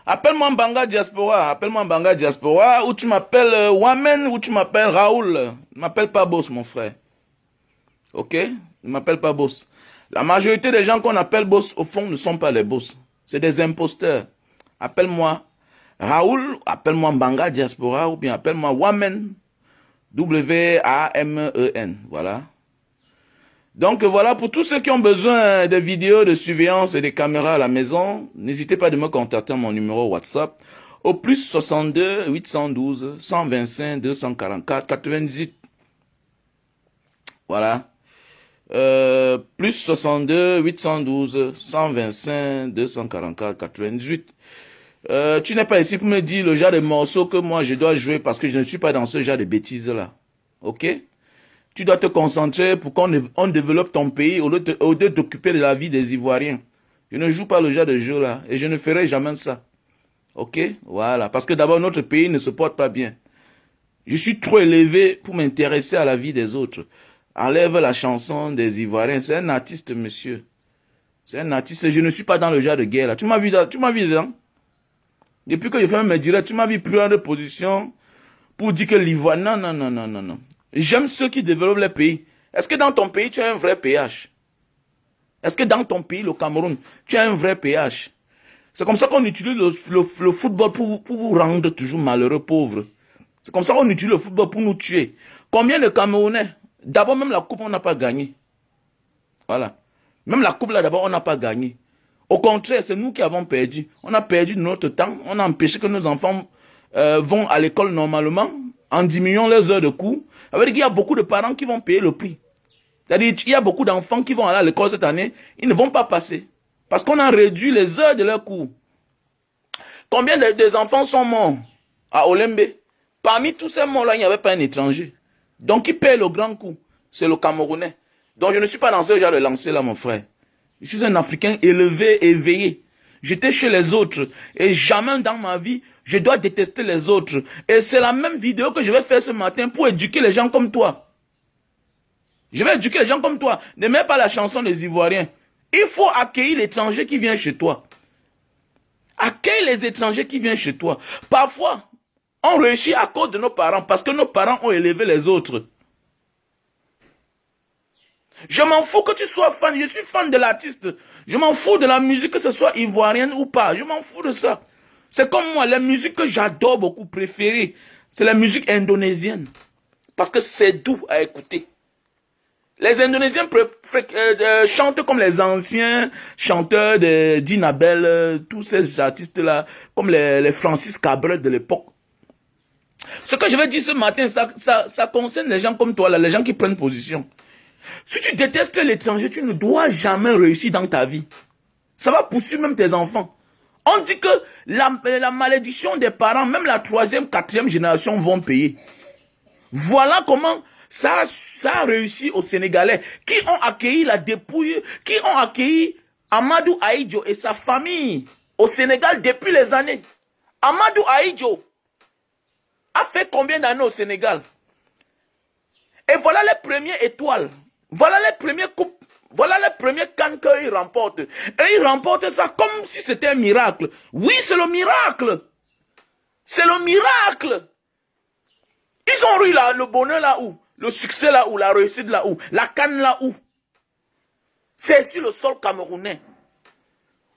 Appelle-moi Mbanga Diaspora. Appelle-moi Mbanga Diaspora. Ou tu m'appelles Wamen, ou tu m'appelles Raoul. Ne m'appelle pas Boss, mon frère. Ok? Ne m'appelle pas Boss. La majorité des gens qu'on appelle Boss, au fond, ne sont pas les Boss. C'est des imposteurs. Appelle-moi Raoul, appelle-moi Mbanga Diaspora, ou bien appelle-moi Wamen. W-A-M-E-N. Voilà. Donc voilà, pour tous ceux qui ont besoin de vidéos de surveillance et des caméras à la maison, n'hésitez pas de me contacter à mon numéro WhatsApp au plus 62 812 125 244 98. Voilà. Plus 62 812 125 244 98. Tu n'es pas ici pour me dire le genre de morceaux que moi je dois jouer parce que je ne suis pas dans ce genre de bêtises là. Ok? Tu dois te concentrer pour qu'on développe ton pays au lieu de t'occuper de la vie des Ivoiriens. Je ne joue pas le genre de jeu là et je ne ferai jamais ça. Ok? Voilà. Parce que d'abord, notre pays ne se porte pas bien. Je suis trop élevé pour m'intéresser à la vie des autres. Enlève la chanson des Ivoiriens. C'est un artiste, monsieur. C'est un artiste et je ne suis pas dans le genre de guerre là. Tu m'as vu dedans? Depuis que je fais mes directs, tu m'as vu prendre position pour dire que l'Ivoire... Non, non, non, non, non, non. J'aime ceux qui développent les pays. Est-ce que dans ton pays, tu as un vrai PH? Est-ce que dans ton pays, le Cameroun, tu as un vrai PH? C'est comme ça qu'on utilise le football pour vous rendre toujours malheureux, pauvres. C'est comme ça qu'on utilise le football pour nous tuer. Combien de Camerounais? D'abord, même la coupe, on n'a pas gagné. Voilà. Même la coupe, là, d'abord, on n'a pas gagné. Au contraire, c'est nous qui avons perdu. On a perdu notre temps. On a empêché que nos enfants vont à l'école normalement en diminuant les heures de cours. Ça veut dire qu'il y a beaucoup de parents qui vont payer le prix. C'est-à-dire qu'il y a beaucoup d'enfants qui vont aller à l'école cette année. Ils ne vont pas passer. Parce qu'on a réduit les heures de leurs cours. Combien des enfants sont morts à Olembe? Parmi tous ces morts-là, il n'y avait pas un étranger. Donc, qui paye le grand coup? C'est le Camerounais. Donc, je ne suis pas dans ce genre de lancer là, mon frère. Je suis un Africain élevé, éveillé. J'étais chez les autres. Et jamais dans ma vie, je dois détester les autres. Et c'est la même vidéo que je vais faire ce matin pour éduquer les gens comme toi. Je vais éduquer les gens comme toi. Ne mets pas la chanson des Ivoiriens. Il faut accueillir l'étranger qui vient chez toi. Accueille les étrangers qui viennent chez toi. Parfois, on réussit à cause de nos parents, parce que nos parents ont élevé les autres. Je m'en fous que tu sois fan, je suis fan de l'artiste. Je m'en fous de la musique, que ce soit ivoirienne ou pas. Je m'en fous de ça. C'est comme moi, la musique que j'adore beaucoup, préférée, c'est la musique indonésienne. Parce que c'est doux à écouter. Les Indonésiens chantent comme les anciens chanteurs de d'Inabel, tous ces artistes-là, comme les Francis Cabrel de l'époque. Ce que je vais dire ce matin, ça concerne les gens comme toi, là, les gens qui prennent position. Si tu détestes l'étranger, tu ne dois jamais réussir dans ta vie. Ça va poursuivre même tes enfants. On dit que la malédiction des parents, même la 3e, 4e génération vont payer. Voilà comment ça a réussi aux Sénégalais qui ont accueilli la dépouille, qui ont accueilli Amadou Ahidjo et sa famille au Sénégal depuis les années. Amadou Ahidjo a fait combien d'années au Sénégal? Et voilà les premières étoiles. Voilà les premières coupes. Voilà les premiers cannes qu'ils remportent. Et ils remportent ça comme si c'était un miracle. Oui, c'est le miracle. C'est le miracle. Ils ont eu le bonheur là où? Le succès là où? La réussite là où? La canne là où? C'est sur le sol camerounais.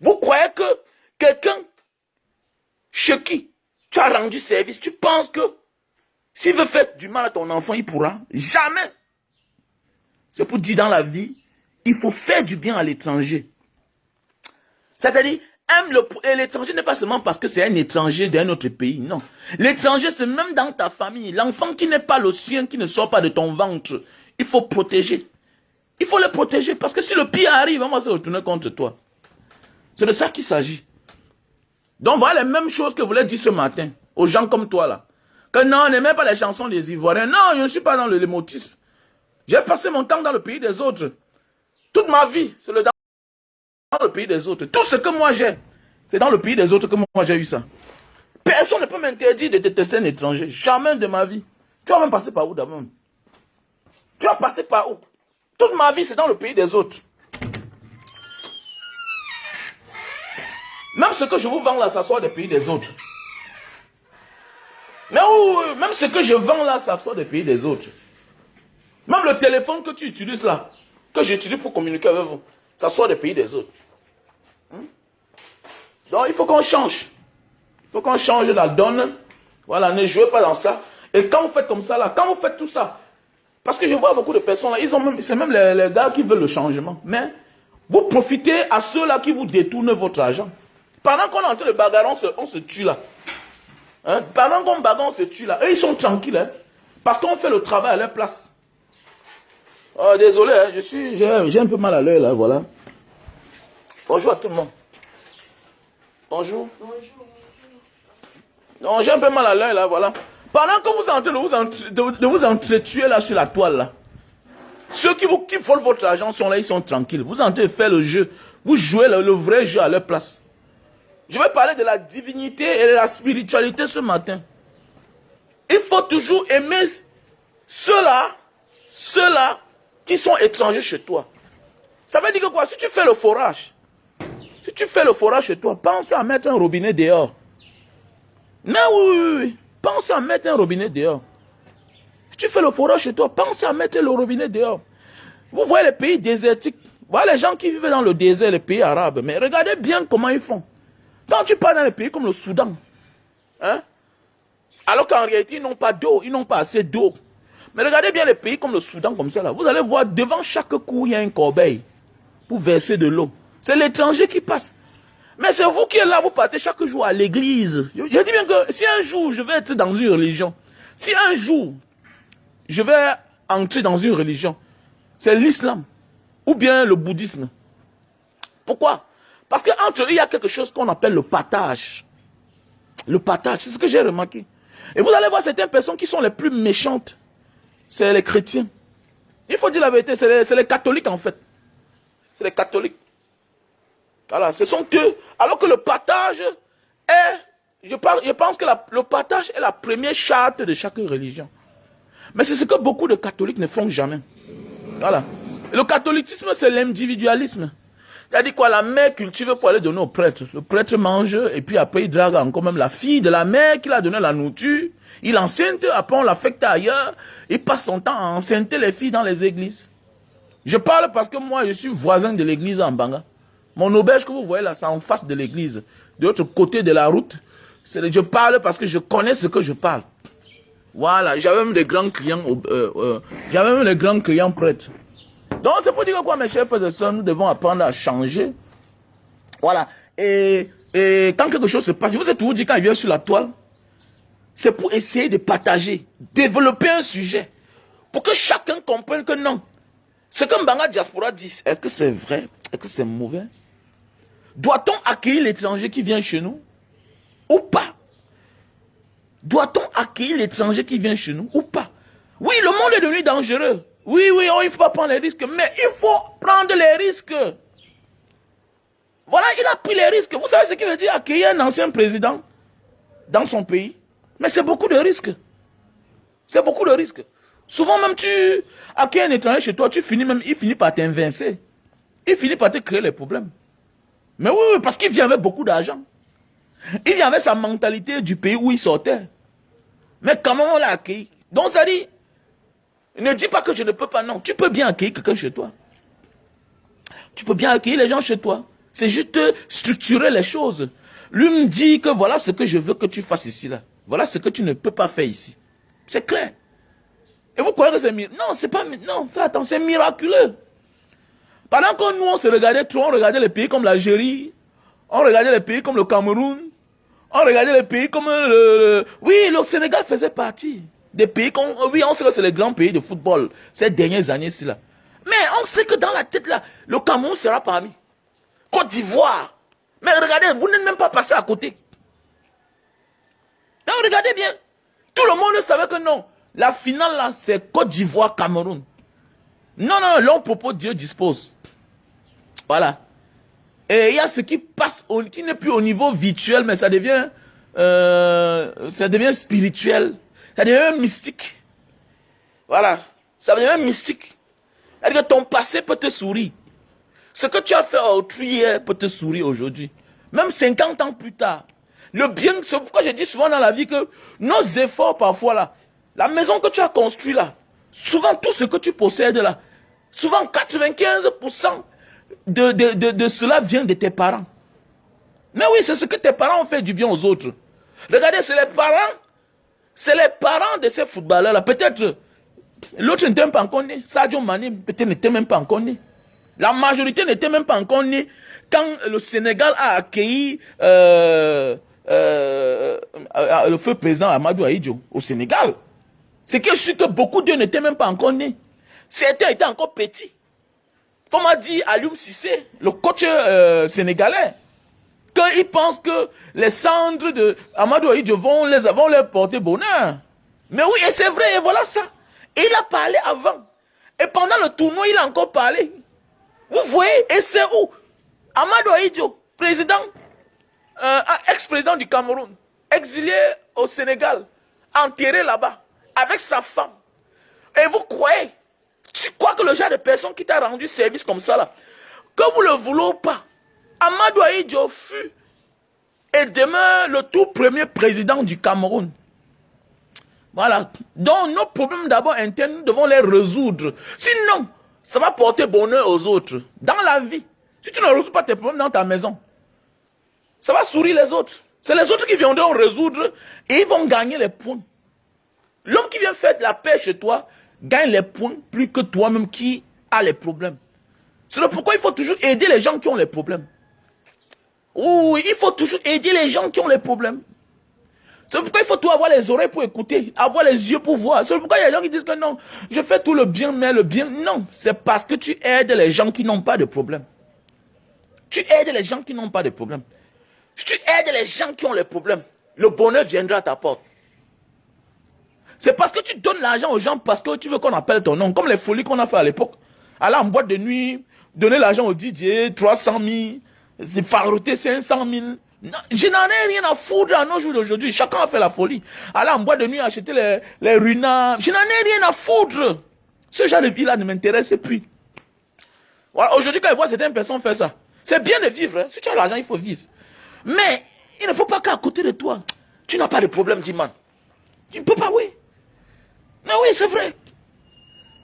Vous croyez que quelqu'un chez qui tu as rendu service, tu penses que s'il veut faire du mal à ton enfant, il pourra? Jamais. C'est pour dire dans la vie, il faut faire du bien à l'étranger. C'est-à-dire, l'étranger n'est pas seulement parce que c'est un étranger d'un autre pays, non. L'étranger, c'est même dans ta famille. L'enfant qui n'est pas le sien, qui ne sort pas de ton ventre, il faut protéger. Il faut le protéger parce que si le pire arrive, on va se retourner contre toi. C'est de ça qu'il s'agit. Donc voilà les mêmes choses que je voulais dire ce matin aux gens comme toi là. Que non, on n'aimait pas les chansons des Ivoiriens. Non, je ne suis pas dans l'émotisme. J'ai passé mon temps dans le pays des autres. Toute ma vie, c'est dans le pays des autres. Tout ce que moi j'ai, c'est dans le pays des autres que moi j'ai eu ça. Personne ne peut m'interdire de détester un étranger. Jamais de ma vie. Tu vas même passer par où d'abord? Tu vas passer par où? Toute ma vie, c'est dans le pays des autres. Même ce que je vous vends là, ça sort des pays des autres. Mais oui, même ce que je vends là, ça sort des pays des autres. Même le téléphone que tu utilises là, que j'utilise pour communiquer avec vous, ça sort des pays des autres. Donc il faut qu'on change. Il faut qu'on change la donne. Voilà, ne jouez pas dans ça. Et quand vous faites comme ça là, quand vous faites tout ça, parce que je vois beaucoup de personnes là, c'est même les gars qui veulent le changement. Mais vous profitez à ceux-là qui vous détournent votre argent. Pendant qu'on est en train de bagarrer, on se tue là. Hein? Pendant qu'on bagarre, on se tue là. Eux, ils sont tranquilles. Hein? Parce qu'on fait le travail à leur place. Oh, désolé, hein, j'ai un peu mal à l'œil là, voilà. Bonjour à tout le monde. Bonjour. Bonjour. Non, j'ai un peu mal à l'œil là, voilà. Pendant que vous êtes en train de vous entretuer là sur la toile là, ceux qui volent votre argent sont là, ils sont tranquilles. Vous êtes en train de faire le jeu. Vous jouez le vrai jeu à leur place. Je vais parler de la divinité et de la spiritualité ce matin. Il faut toujours aimer ceux-là qui sont étrangers chez toi. Ça veut dire que quoi? Si tu fais le forage chez toi, pense à mettre un robinet dehors. Mais oui. Pense à mettre un robinet dehors. Si tu fais le forage chez toi, pense à mettre le robinet dehors. Vous voyez les pays désertiques. Voilà les gens qui vivent dans le désert, les pays arabes. Mais regardez bien comment ils font. Quand tu pars dans les pays comme le Soudan, hein, alors qu'en réalité, ils n'ont pas d'eau, ils n'ont pas assez d'eau. Mais regardez bien les pays comme le Soudan, comme ça, là. Vous allez voir, devant chaque cour, il y a un corbeil pour verser de l'eau. C'est l'étranger qui passe. Mais c'est vous qui êtes là, vous partez chaque jour à l'église. Je dis bien que si un jour je vais être dans une religion, si un jour je vais entrer dans une religion, c'est l'islam ou bien le bouddhisme. Pourquoi? Parce qu'entre eux, il y a quelque chose qu'on appelle le partage. Le partage, c'est ce que j'ai remarqué. Et vous allez voir certaines personnes qui sont les plus méchantes, c'est les chrétiens. Il faut dire la vérité, c'est les catholiques en fait. C'est les catholiques. Voilà, ce sont eux. Alors que le partage est, je pense que le partage est la première charte de chaque religion. Mais c'est ce que beaucoup de catholiques ne font jamais. Voilà. Et le catholicisme, c'est l'individualisme. C'est-à-dire quoi, la mère cultive pour aller donner au prêtre. Le prêtre mange et puis après il drague encore même la fille de la mère qui l'a donné la nourriture. Il enceinte, après on l'affecte ailleurs. Il passe son temps à enceinte les filles dans les églises. Je parle parce que moi je suis voisin de l'église en Banga. Mon auberge que vous voyez là, c'est en face de l'église. De l'autre côté de la route. Je parle parce que je connais ce que je parle. Voilà, j'avais même des grands clients, prêtres. Donc c'est pour dire quoi, mes chers frères et sœurs, nous devons apprendre à changer. Voilà. Et quand quelque chose se passe, je vous ai toujours dit quand il vient sur la toile, c'est pour essayer de partager, développer un sujet, pour que chacun comprenne que non. Ce que Mbanga Diaspora dit, est-ce que c'est vrai? Est-ce que c'est mauvais? Doit-on accueillir l'étranger qui vient chez nous? Ou pas? Doit-on accueillir l'étranger qui vient chez nous? Ou pas? Oui, le monde est devenu dangereux. Oui, il ne faut pas prendre les risques. Mais il faut prendre les risques. Voilà, il a pris les risques. Vous savez ce qu'il veut dire accueillir un ancien président dans son pays? Mais c'est beaucoup de risques. C'est beaucoup de risques. Souvent même tu accueilles un étranger chez toi, il finit par t'invincer. Il finit par te créer les problèmes. Mais oui, parce qu'il vient avec beaucoup d'argent. Il vient avec sa mentalité du pays où il sortait. Mais comment on l'a accueilli? Donc ça dit, ne dis pas que je ne peux pas, non. Tu peux bien accueillir quelqu'un chez toi. Tu peux bien accueillir les gens chez toi. C'est juste structurer les choses. Lui me dit que voilà ce que je veux que tu fasses ici, là. Voilà ce que tu ne peux pas faire ici. C'est clair. Et vous croyez que c'est miraculeux? Non, c'est pas, non, fais attention, c'est miraculeux. Pendant que nous, on se regardait trop, on regardait les pays comme l'Algérie, on regardait les pays comme le Cameroun, on regardait les pays comme oui, le Sénégal faisait partie des pays comme, oui, on sait que c'est les grands pays de football ces dernières années-ci là. Mais on sait que dans la tête là, le Cameroun sera parmi. Côte d'Ivoire. Mais regardez, vous n'êtes même pas passé à côté. Donc regardez bien. Tout le monde savait que non. La finale là, c'est Côte d'Ivoire-Cameroun. Non, l'homme propose, Dieu dispose. Voilà. Et il y a ce qui passe, qui n'est plus au niveau virtuel, mais ça devient spirituel. Ça devient mystique. Voilà. Ça devient mystique. C'est-à-dire que ton passé peut te sourire. Ce que tu as fait à autrui hier peut te sourire aujourd'hui. même 50 ans plus tard. Le bien, c'est pourquoi je dis souvent dans la vie que nos efforts parfois là, la maison que tu as construite là, souvent tout ce que tu possèdes là, souvent 95% de cela vient de tes parents. Mais oui, c'est ce que tes parents ont fait du bien aux autres. Regardez, c'est les parents de ces footballeurs là. Peut-être l'autre n'était même pas encore né. Sadio Mané peut-être n'était même pas encore né. La majorité n'était même pas encore née quand le Sénégal a accueilli le feu président Amadou Ahidjo au Sénégal. C'est que je suis que beaucoup d'eux n'étaient même pas encore nés. Certains étaient encore petits. Comme a dit Alioum Cissé, le coach sénégalais, qu'ils pensent que les cendres de Amadou Ahidjo vont leur porter bonheur. Mais oui, et c'est vrai, et voilà ça. Et il a parlé avant. Et pendant le tournoi, il a encore parlé. Vous voyez, et c'est où Amadou Ahidjo, président, ex-président du Cameroun, exilé au Sénégal, enterré là-bas, avec sa femme. Et vous croyez, tu crois que le genre de personne qui t'a rendu service comme ça là, que vous ne le voulez pas, Amadou Ahidjo fut et demeure le tout premier président du Cameroun. Voilà. Donc nos problèmes d'abord internes, nous devons les résoudre. Sinon, ça va porter bonheur aux autres. Dans la vie, si tu ne résous pas tes problèmes dans ta maison, ça va sourire les autres. C'est les autres qui viendront résoudre et ils vont gagner les points. L'homme qui vient faire de la paix chez toi gagne les points plus que toi-même qui a les problèmes. C'est pourquoi il faut toujours aider les gens qui ont les problèmes. Oui, il faut toujours aider les gens qui ont les problèmes. C'est pourquoi il faut tout avoir les oreilles pour écouter, avoir les yeux pour voir. C'est pourquoi il y a des gens qui disent que non, je fais tout le bien, mais le bien, non. C'est parce que tu aides les gens qui n'ont pas de problème. Tu aides les gens qui n'ont pas de problème. Si tu aides les gens qui ont les problèmes, le bonheur viendra à ta porte. C'est parce que tu donnes l'argent aux gens parce que tu veux qu'on appelle ton nom. Comme les folies qu'on a fait à l'époque. Aller en boîte de nuit, donner l'argent au DJ, 300 000, faroter 500 000. Non, je n'en ai rien à foutre à nos jours d'aujourd'hui. Chacun a fait la folie. Aller en boîte de nuit, acheter les runas. Je n'en ai rien à foutre. Ce genre de vie-là ne m'intéresse plus. Voilà, aujourd'hui, quand je vois certaines personnes faire ça, c'est bien de vivre. Hein. Si tu as l'argent, il faut vivre. Mais il ne faut pas qu'à côté de toi, tu n'as pas de problème, dis man. Tu ne peux pas, oui. Mais oui, c'est vrai.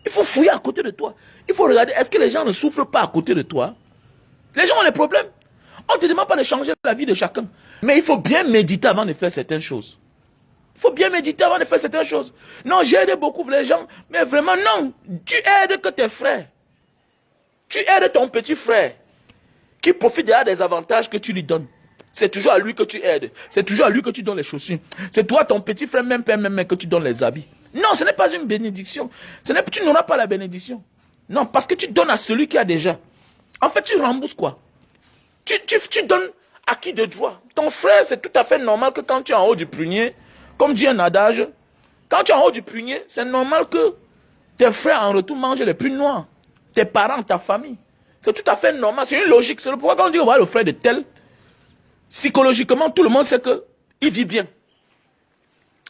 Il faut fouiller à côté de toi. Il faut regarder, est-ce que les gens ne souffrent pas à côté de toi? Les gens ont des problèmes. On ne te demande pas de changer la vie de chacun. Mais il faut bien méditer avant de faire certaines choses. Il faut bien méditer avant de faire certaines choses. Non, j'aide beaucoup les gens, mais vraiment non. Tu aides que tes frères. Tu aides ton petit frère qui profite déjà des avantages que tu lui donnes. C'est toujours à lui que tu aides. C'est toujours à lui que tu donnes les chaussures. C'est toi, ton petit frère, même père, même mère, que tu donnes les habits. Non, ce n'est pas une bénédiction. Tu n'auras pas la bénédiction. Non, parce que tu donnes à celui qui a déjà. En fait, tu rembourses quoi? Tu donnes à qui de droit? Ton frère, c'est tout à fait normal que quand tu es en haut du prunier, comme dit un adage, quand tu es en haut du prunier, c'est normal que tes frères en retour mangent les prunes noires. Tes parents, ta famille. C'est tout à fait normal. C'est une logique. C'est pourquoi quand on dit voilà le frère de tel, psychologiquement, tout le monde sait qu'il vit bien.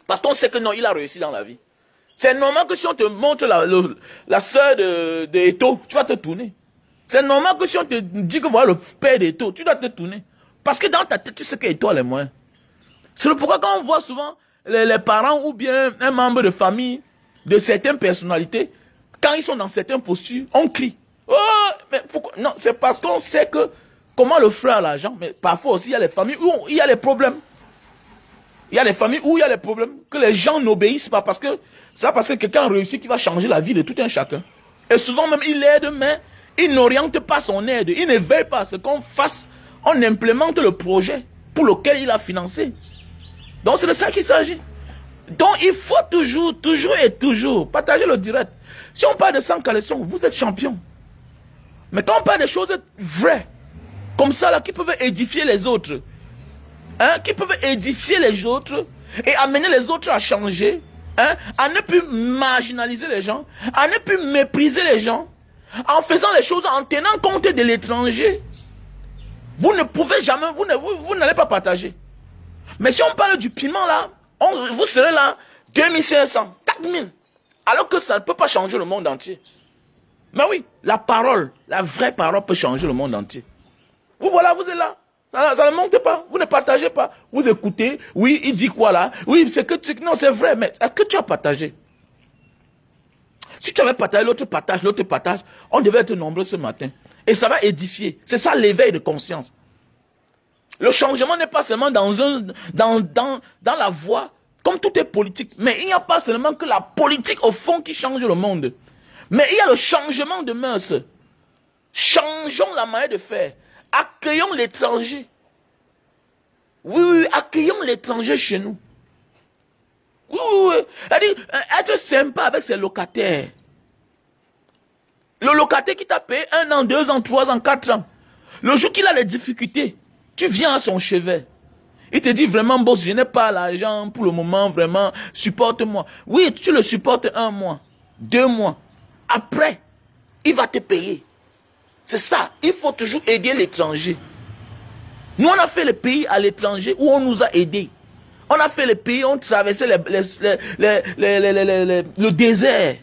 Parce qu'on sait que non, il a réussi dans la vie. C'est normal que si on te montre la soeur de Eto, tu vas te tourner. C'est normal que si on te dit que voilà le père d'Eto, tu dois te tourner. Parce que dans ta tête, tu sais qu'Eto a les moyens. C'est pourquoi quand on voit souvent les parents ou bien un membre de famille de certaines personnalités, quand ils sont dans certaines postures, on crie. Oh, mais pourquoi? Non, c'est parce qu'on sait que comment le frère a l'argent, mais parfois aussi il y a les familles où il y a les problèmes. Il y a les familles où il y a les problèmes, que les gens n'obéissent pas parce que c'est parce que quelqu'un réussit qui va changer la vie de tout un chacun. Et souvent même il aide, mais il n'oriente pas son aide, il ne veille pas à ce qu'on fasse, on implémente le projet pour lequel il a financé. Donc c'est de ça qu'il s'agit. Donc il faut toujours partager le direct. Si on parle de sans caleçon, vous êtes champion. Mais quand on parle de choses vraies, comme ça là, qui peuvent édifier les autres, hein, qui peuvent édifier les autres et amener les autres à changer, hein, à ne plus marginaliser les gens, à ne plus mépriser les gens, en faisant les choses, en tenant compte de l'étranger, vous ne pouvez jamais, vous n'allez pas partager. Mais si on parle du piment là, vous serez là 2500, 4000, alors que ça ne peut pas changer le monde entier. Mais oui, la parole, la vraie parole peut changer le monde entier. Vous voilà, vous êtes là. Ça ne monte pas. Vous ne partagez pas. Vous écoutez. Oui, il dit quoi là? Oui, c'est que tu... Non, c'est vrai, mais est-ce que tu as partagé? Si tu avais partagé, l'autre partage, l'autre partage, on devait être nombreux ce matin. Et ça va édifier. C'est ça l'éveil de conscience. Le changement n'est pas seulement dans la voie, comme tout est politique. Mais il n'y a pas seulement que la politique au fond qui change le monde. Mais il y a le changement de mœurs. Changeons la manière de faire. Accueillons l'étranger. Oui, oui, accueillons l'étranger chez nous. Oui, oui, oui. C'est-à-dire, être sympa avec ses locataires. Le locataire qui t'a payé 1 an, 2 ans, 3 ans, 4 ans. Le jour qu'il a des difficultés, tu viens à son chevet. Il te dit vraiment, boss, je n'ai pas l'argent pour le moment, vraiment, supporte-moi. Oui, tu le supportes 1 mois, 2 mois. Après, il va te payer. C'est ça, il faut toujours aider l'étranger. Nous, on a fait le pays à l'étranger où on nous a aidés. On a fait le pays, on traversait le désert.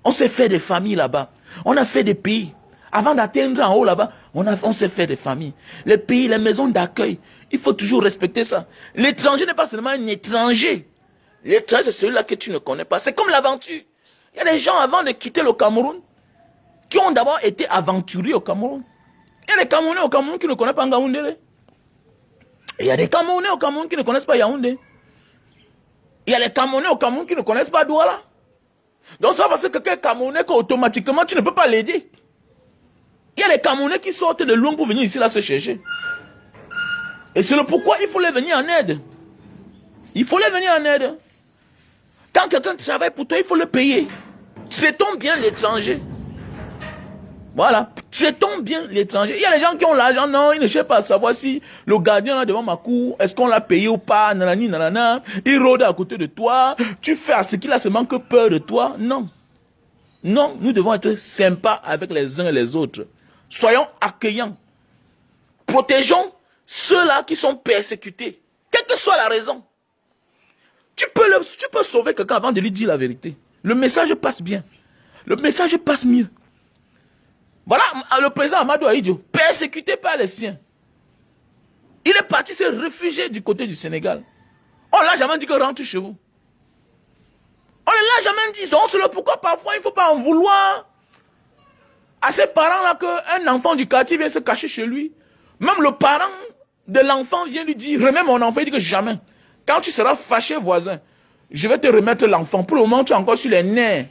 On s'est fait des familles là-bas. On a fait des pays. Avant d'atteindre en haut là-bas, on s'est fait des familles. Les pays, les maisons d'accueil, il faut toujours respecter ça. L'étranger n'est pas seulement un étranger. L'étranger, c'est celui-là que tu ne connais pas. C'est comme l'aventure. Il y a des gens avant de quitter le Cameroun qui ont d'abord été aventuriers au Cameroun. Il y a des Camerounais au Cameroun qui ne connaissent pas Yaoundé. Et il y a des Camerounais au Cameroun qui ne connaissent pas Yaoundé. Il y a les Camerounais au Cameroun qui ne connaissent pas Douala. Donc c'est pas parce que quelqu'un est Camerounais qu'automatiquement tu ne peux pas l'aider. Il y a les Camerounais qui sortent de loin pour venir ici là se chercher. Et c'est le pourquoi il faut les venir en aide. Il faut les venir en aide. Quand quelqu'un travaille pour toi, il faut le payer. Traitons bien l'étranger. Voilà, traitons bien l'étranger. Il y a des gens qui ont l'argent, non, ils ne cherchent pas à savoir si le gardien là devant ma cour, est-ce qu'on l'a payé ou pas, nanani, nanana. Il rôde à côté de toi, tu fais à ce qu'il a seulement que peur de toi. Non. Non, nous devons être sympas avec les uns et les autres. Soyons accueillants. Protégeons ceux-là qui sont persécutés. Quelle que soit la raison. Tu peux sauver quelqu'un avant de lui dire la vérité. Le message passe bien. Le message passe mieux. Voilà le président Amadou Ahidjo, persécuté par les siens. Il est parti se réfugier du côté du Sénégal. On ne l'a jamais dit que rentre chez vous. On ne l'a jamais dit. Donc c'est le pourquoi parfois il ne faut pas en vouloir à ces parents-là qu'un enfant du quartier vient se cacher chez lui. Même le parent de l'enfant vient lui dire, remets mon enfant, il dit que jamais. Quand tu seras fâché, voisin, je vais te remettre l'enfant. Pour le moment, tu es encore sur les nerfs.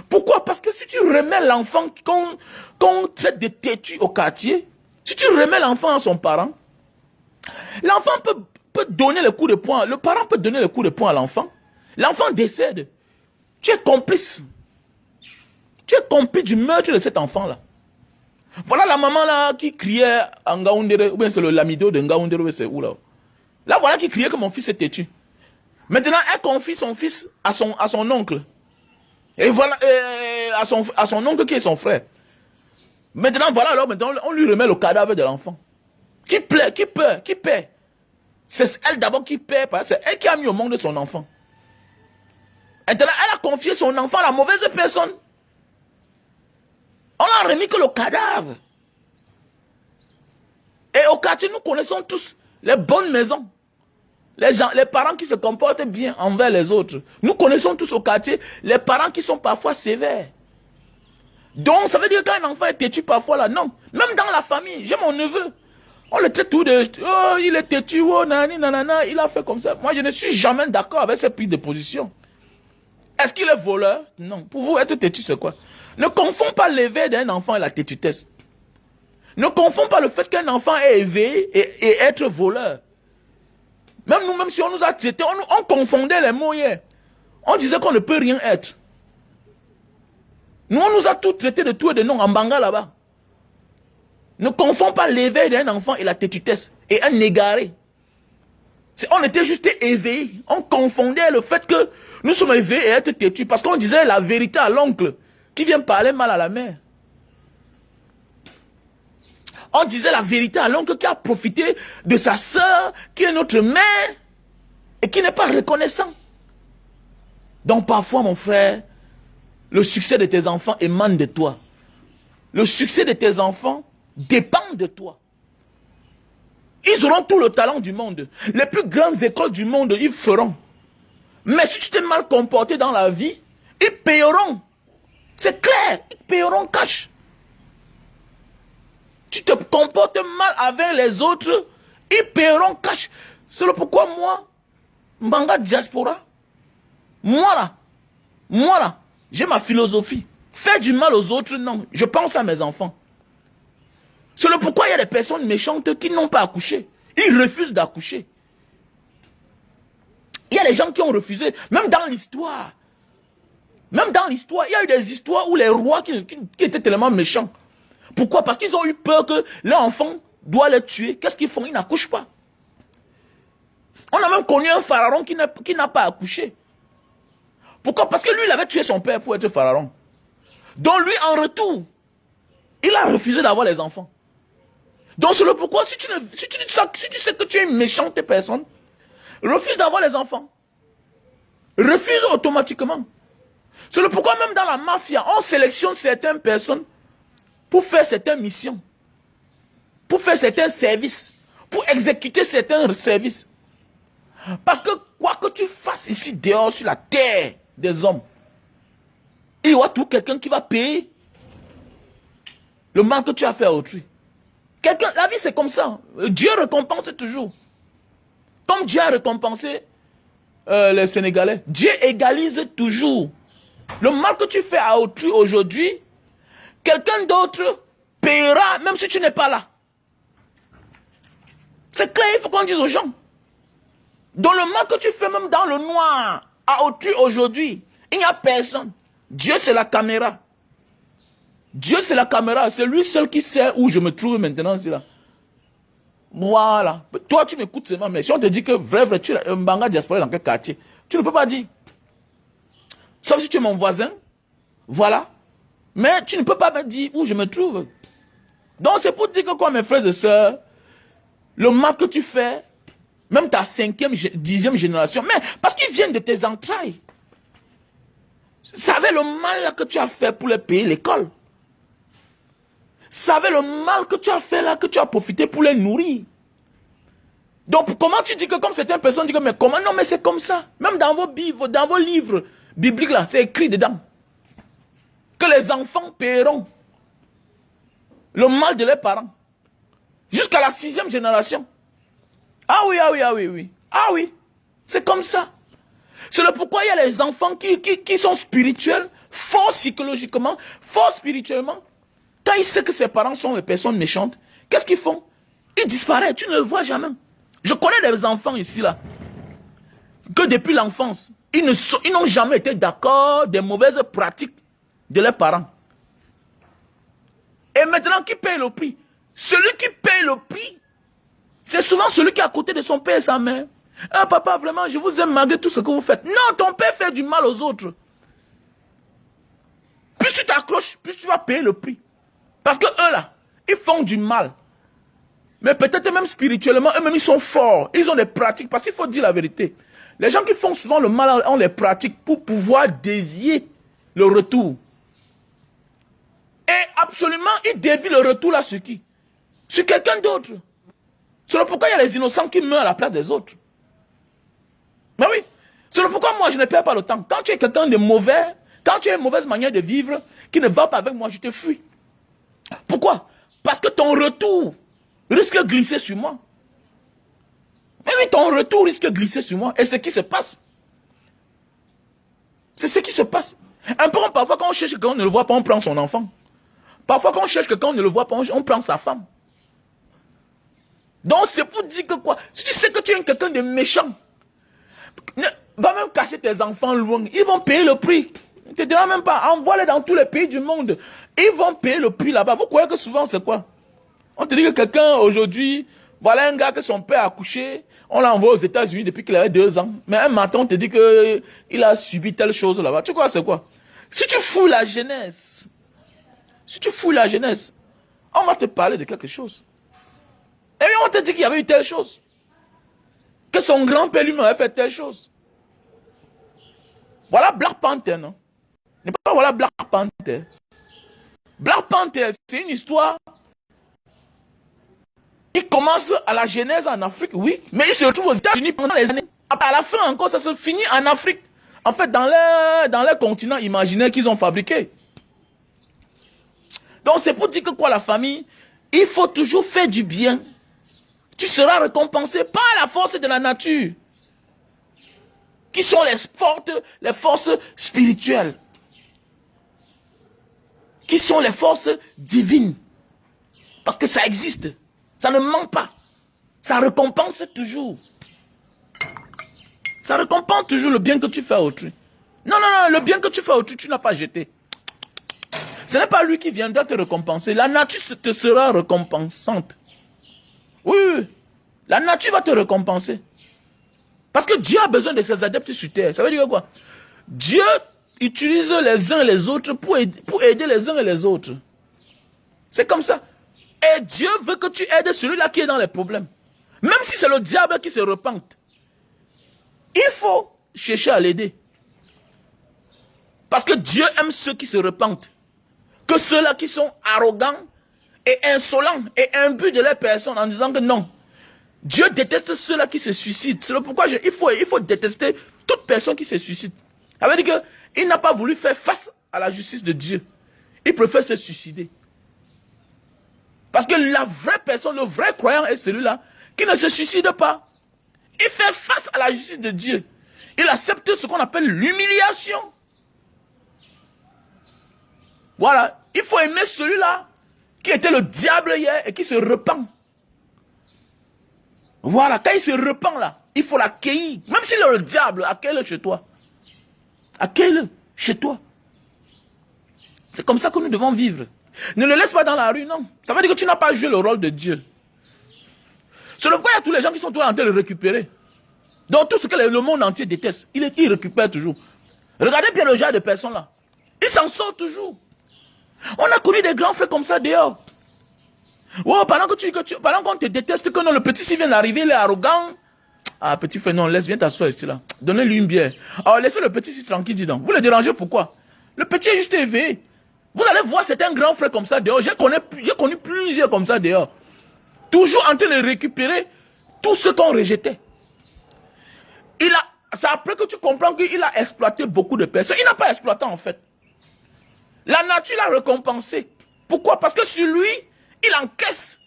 Pourquoi? Parce que si tu remets l'enfant qu'on traite de têtu au quartier, si tu remets l'enfant à son parent, l'enfant peut donner le coup de poing, le parent peut donner le coup de poing à l'enfant. L'enfant décède. Tu es complice. Tu es complice du meurtre de cet enfant-là. Voilà la maman là qui criait en Ngaoundéré, ou bien c'est le lamido de Ngaoundéré, c'est où là? Là voilà qui criait que mon fils est têtu. Maintenant elle confie son fils à son oncle. Et voilà, à son oncle qui est son frère. Maintenant, voilà, alors maintenant, on lui remet le cadavre de l'enfant. Qui plaît, qui peur, qui paie. C'est elle d'abord qui paie, parce que c'est elle qui a mis au monde son enfant. Maintenant, elle a confié son enfant à la mauvaise personne. On n'a remis que le cadavre. Et au quartier, nous connaissons tous les bonnes maisons. Les parents qui se comportent bien envers les autres. Nous connaissons tous au quartier les parents qui sont parfois sévères. Donc, ça veut dire qu'un enfant est têtu parfois là, non. Même dans la famille, j'ai mon neveu. On le traite tout de, oh, il est têtu, oh, nani, nanana, il a fait comme ça. Moi, je ne suis jamais d'accord avec cette prise de position. Est-ce qu'il est voleur? Non. Pour vous, être têtu, c'est quoi? Ne confond pas l'éveil d'un enfant et la têtutesse. Ne confond pas le fait qu'un enfant est éveillé et être voleur. Même nous, même si on nous a traités, on confondait les mots hier. On disait qu'on ne peut rien être. Nous, on nous a tout traité de tout et de non en banga là-bas. Ne confond pas l'éveil d'un enfant et la têtutesse et un égaré. On était juste éveillés. On confondait le fait que nous sommes éveillés et être têtus parce qu'on disait la vérité à l'oncle qui vient parler mal à la mère. On disait la vérité à l'oncle qui a profité de sa sœur, qui est notre mère, et qui n'est pas reconnaissant. Donc parfois, mon frère, le succès de tes enfants émane de toi. Le succès de tes enfants dépend de toi. Ils auront tout le talent du monde. Les plus grandes écoles du monde, ils feront. Mais si tu t'es mal comporté dans la vie, ils paieront. C'est clair, ils paieront cash. Tu te comportes mal avec les autres, ils paieront cash. C'est le pourquoi moi, Mbanga Diaspora, moi là, j'ai ma philosophie. Faire du mal aux autres, non. Je pense à mes enfants. C'est le pourquoi il y a des personnes méchantes qui n'ont pas accouché. Ils refusent d'accoucher. Il y a des gens qui ont refusé, même dans l'histoire. Même dans l'histoire, il y a eu des histoires où les rois qui étaient tellement méchants. Pourquoi? Parce qu'ils ont eu peur que leur enfant doit les tuer. Qu'est-ce qu'ils font? Ils n'accouchent pas. On a même connu un pharaon qui n'a pas accouché. Pourquoi? Parce que lui, il avait tué son père pour être pharaon. Donc lui, en retour, il a refusé d'avoir les enfants. Donc c'est le pourquoi, si tu sais que tu es une méchante personne, refuse d'avoir les enfants. Refuse automatiquement. C'est le pourquoi même dans la mafia, on sélectionne certaines personnes pour faire certaines missions, pour faire certains services, pour exécuter certains services. Parce que quoi que tu fasses ici dehors sur la terre des hommes, il y aura tout quelqu'un qui va payer le mal que tu as fait à autrui. La vie c'est comme ça. Dieu récompense toujours. Comme Dieu a récompensé les Sénégalais. Dieu égalise toujours. Le mal que tu fais à autrui aujourd'hui, quelqu'un d'autre paiera même si tu n'es pas là. C'est clair, il faut qu'on dise aux gens. Dans le mal que tu fais même dans le noir à autrui aujourd'hui, il n'y a personne. Dieu c'est la caméra. Dieu c'est la caméra. C'est lui seul qui sait où je me trouve maintenant. Là. Voilà. Toi tu m'écoutes seulement, mais si on te dit que vrai, tu es un Mbanga Diaspora dans quel quartier, tu ne peux pas dire. Sauf si tu es mon voisin. Voilà. Mais tu ne peux pas me dire où je me trouve. Donc c'est pour dire que quoi mes frères et sœurs, le mal que tu fais, même ta 5e, 10e génération, mais parce qu'ils viennent de tes entrailles. Savez le mal là que tu as fait pour les payer l'école. Savez le mal que tu as fait là, que tu as profité pour les nourrir. Donc comment tu dis que comme certaines personnes disent que mais comment? Non mais c'est comme ça. Même dans vos livres bibliques là, c'est écrit dedans. Que les enfants paieront le mal de leurs parents. Jusqu'à la 6e génération. Ah oui, ah oui, ah oui, oui. Ah oui, c'est comme ça. C'est le pourquoi il y a les enfants qui sont spirituels, forts psychologiquement, forts spirituellement. Quand ils savent que ses parents sont des personnes méchantes, qu'est-ce qu'ils font? Ils disparaissent, tu ne le vois jamais. Je connais des enfants ici, là, que depuis l'enfance, ils n'ont jamais été d'accord des mauvaises pratiques de leurs parents. Et maintenant, qui paye le prix? Celui qui paye le prix, c'est souvent celui qui est à côté de son père et sa mère. Ah papa, vraiment, je vous aime malgré tout ce que vous faites. Non, ton père fait du mal aux autres. Plus tu t'accroches, plus tu vas payer le prix. Parce que eux là, ils font du mal. Mais peut-être même spirituellement, eux-mêmes ils sont forts. Ils ont des pratiques. Parce qu'il faut dire la vérité. Les gens qui font souvent le mal ont des pratiques pour pouvoir dévier le retour. Et absolument, ils dévient le retour là sur qui? Sur quelqu'un d'autre. C'est pourquoi il y a les innocents qui meurent à la place des autres. Mais oui. C'est pourquoi moi je ne perds pas le temps. Quand tu es quelqu'un de mauvais, quand tu as une mauvaise manière de vivre, qui ne va pas avec moi, je te fuis. Pourquoi? Parce que ton retour risque de glisser sur moi. Mais oui, ton retour risque de glisser sur moi. Et c'est ce qui se passe. C'est ce qui se passe. Un peu parfois quand on cherche quelqu'un, on ne le voit pas, on prend son enfant. Parfois quand on cherche quelqu'un, on ne le voit pas, on prend sa femme. Donc c'est pour dire que quoi? Si tu sais que tu es quelqu'un de méchant, va même cacher tes enfants loin. Ils vont payer le prix. Ne te diras même pas. Envoie-les dans tous les pays du monde. Ils vont payer le prix là-bas. Vous croyez que souvent c'est quoi? On te dit que quelqu'un aujourd'hui, voilà un gars que son père a accouché. On l'envoie aux États-Unis depuis qu'il avait 2 ans. Mais un matin, on te dit qu'il a subi telle chose là-bas. Tu crois c'est quoi? Si tu fouilles la jeunesse, on va te parler de quelque chose. Et puis on te dit qu'il y avait eu telle chose. Que son grand-père lui-même avait fait telle chose. Voilà Black Panther, non? N'est pas voilà Black Panther. Black Panther, c'est une histoire Il commence à la Genèse en Afrique, oui, mais il se retrouve aux États-Unis pendant les années. À la fin encore, ça se finit en Afrique. En fait, dans les continents imaginaires qu'ils ont fabriqués. Donc c'est pour dire que quoi, la famille, il faut toujours faire du bien. Tu seras récompensé par la force de la nature. Qui sont les forces spirituelles. Qui sont les forces divines. Parce que ça existe. Ça ne ment pas. Ça récompense toujours. Ça récompense toujours le bien que tu fais à autrui. Non, non, non, le bien que tu fais à autrui, tu n'as pas jeté. Ce n'est pas lui qui viendra te récompenser. La nature te sera récompensante. Oui, oui. La nature va te récompenser. Parce que Dieu a besoin de ses adeptes sur terre. Ça veut dire quoi? Dieu utilise les uns et les autres pour aider les uns et les autres. C'est comme ça. Et Dieu veut que tu aides celui-là qui est dans les problèmes. Même si c'est le diable qui se repente. Il faut chercher à l'aider. Parce que Dieu aime ceux qui se repentent. Que ceux-là qui sont arrogants et insolents et imbus de leur personne en disant que non. Dieu déteste ceux-là qui se suicident. C'est pourquoi il faut détester toute personne qui se suicide. Ça veut dire qu'il n'a pas voulu faire face à la justice de Dieu. Il préfère se suicider. Parce que la vraie personne, le vrai croyant est celui-là qui ne se suicide pas. Il fait face à la justice de Dieu. Il accepte ce qu'on appelle l'humiliation. Voilà. Il faut aimer celui-là qui était le diable hier et qui se repent. Voilà. Quand il se repent là, il faut l'accueillir. Même s'il est le diable, accueille-le chez toi. Accueille-le chez toi. C'est comme ça que nous devons vivre. Ne le laisse pas dans la rue, non. Ça veut dire que tu n'as pas joué le rôle de Dieu. C'est le pourquoi il y a tous les gens qui sont toujours en train de le récupérer. Donc tout ce que le monde entier déteste, il récupère toujours. Regardez bien le genre de personnes là. Ils s'en sortent toujours. On a connu des grands frères comme ça dehors. Oh, pendant qu'on te déteste, que non, le petit s'il vient d'arriver, il est arrogant. Ah, petit frère, non, viens t'asseoir ici là. Donnez-lui une bière. Alors laissez le petit si tranquille, dis donc. Vous le dérangez pourquoi? Le petit est juste éveillé. Vous allez voir, c'est un grand frère comme ça dehors. J'ai connu plusieurs comme ça dehors. Toujours en train de récupérer tout ce qu'on rejetait. C'est après que tu comprends qu'il a exploité beaucoup de personnes. Il n'a pas exploité en fait. La nature l'a récompensé. Pourquoi? Parce que sur lui, il encaisse.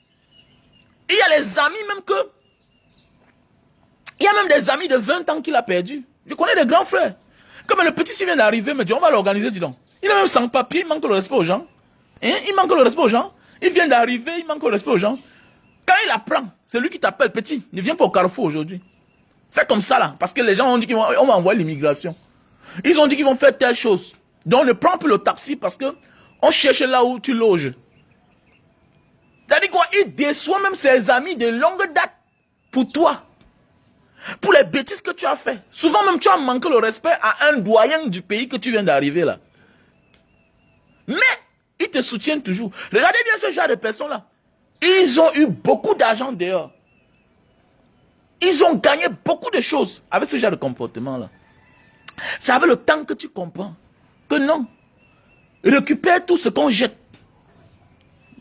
Il y a les amis même que... Il y a même des amis de 20 ans qu'il a perdu. Je connais des grands frères. Comme le petit s'il vient d'arriver, me dit on va l'organiser, dis donc. Il est même sans papier, il manque le respect aux gens. Hein? Il manque le respect aux gens. Il vient d'arriver, il manque le respect aux gens. Quand il apprend, c'est lui qui t'appelle, petit, ne viens pas au Carrefour aujourd'hui. Fais comme ça là, parce que les gens ont dit qu'on va envoyer l'immigration. Ils ont dit qu'ils vont faire telle chose. Donc on ne prend plus le taxi parce que on cherche là où tu loges. C'est-à-dire quoi? Il déçoit même ses amis de longue date pour toi. Pour les bêtises que tu as fait. Souvent même tu as manqué le respect à un doyen du pays que tu viens d'arriver là. Mais ils te soutiennent toujours. Regardez bien ce genre de personnes-là. Ils ont eu beaucoup d'argent dehors. Ils ont gagné beaucoup de choses avec ce genre de comportement-là. C'est avec le temps que tu comprends que non. Récupère tout ce qu'on jette.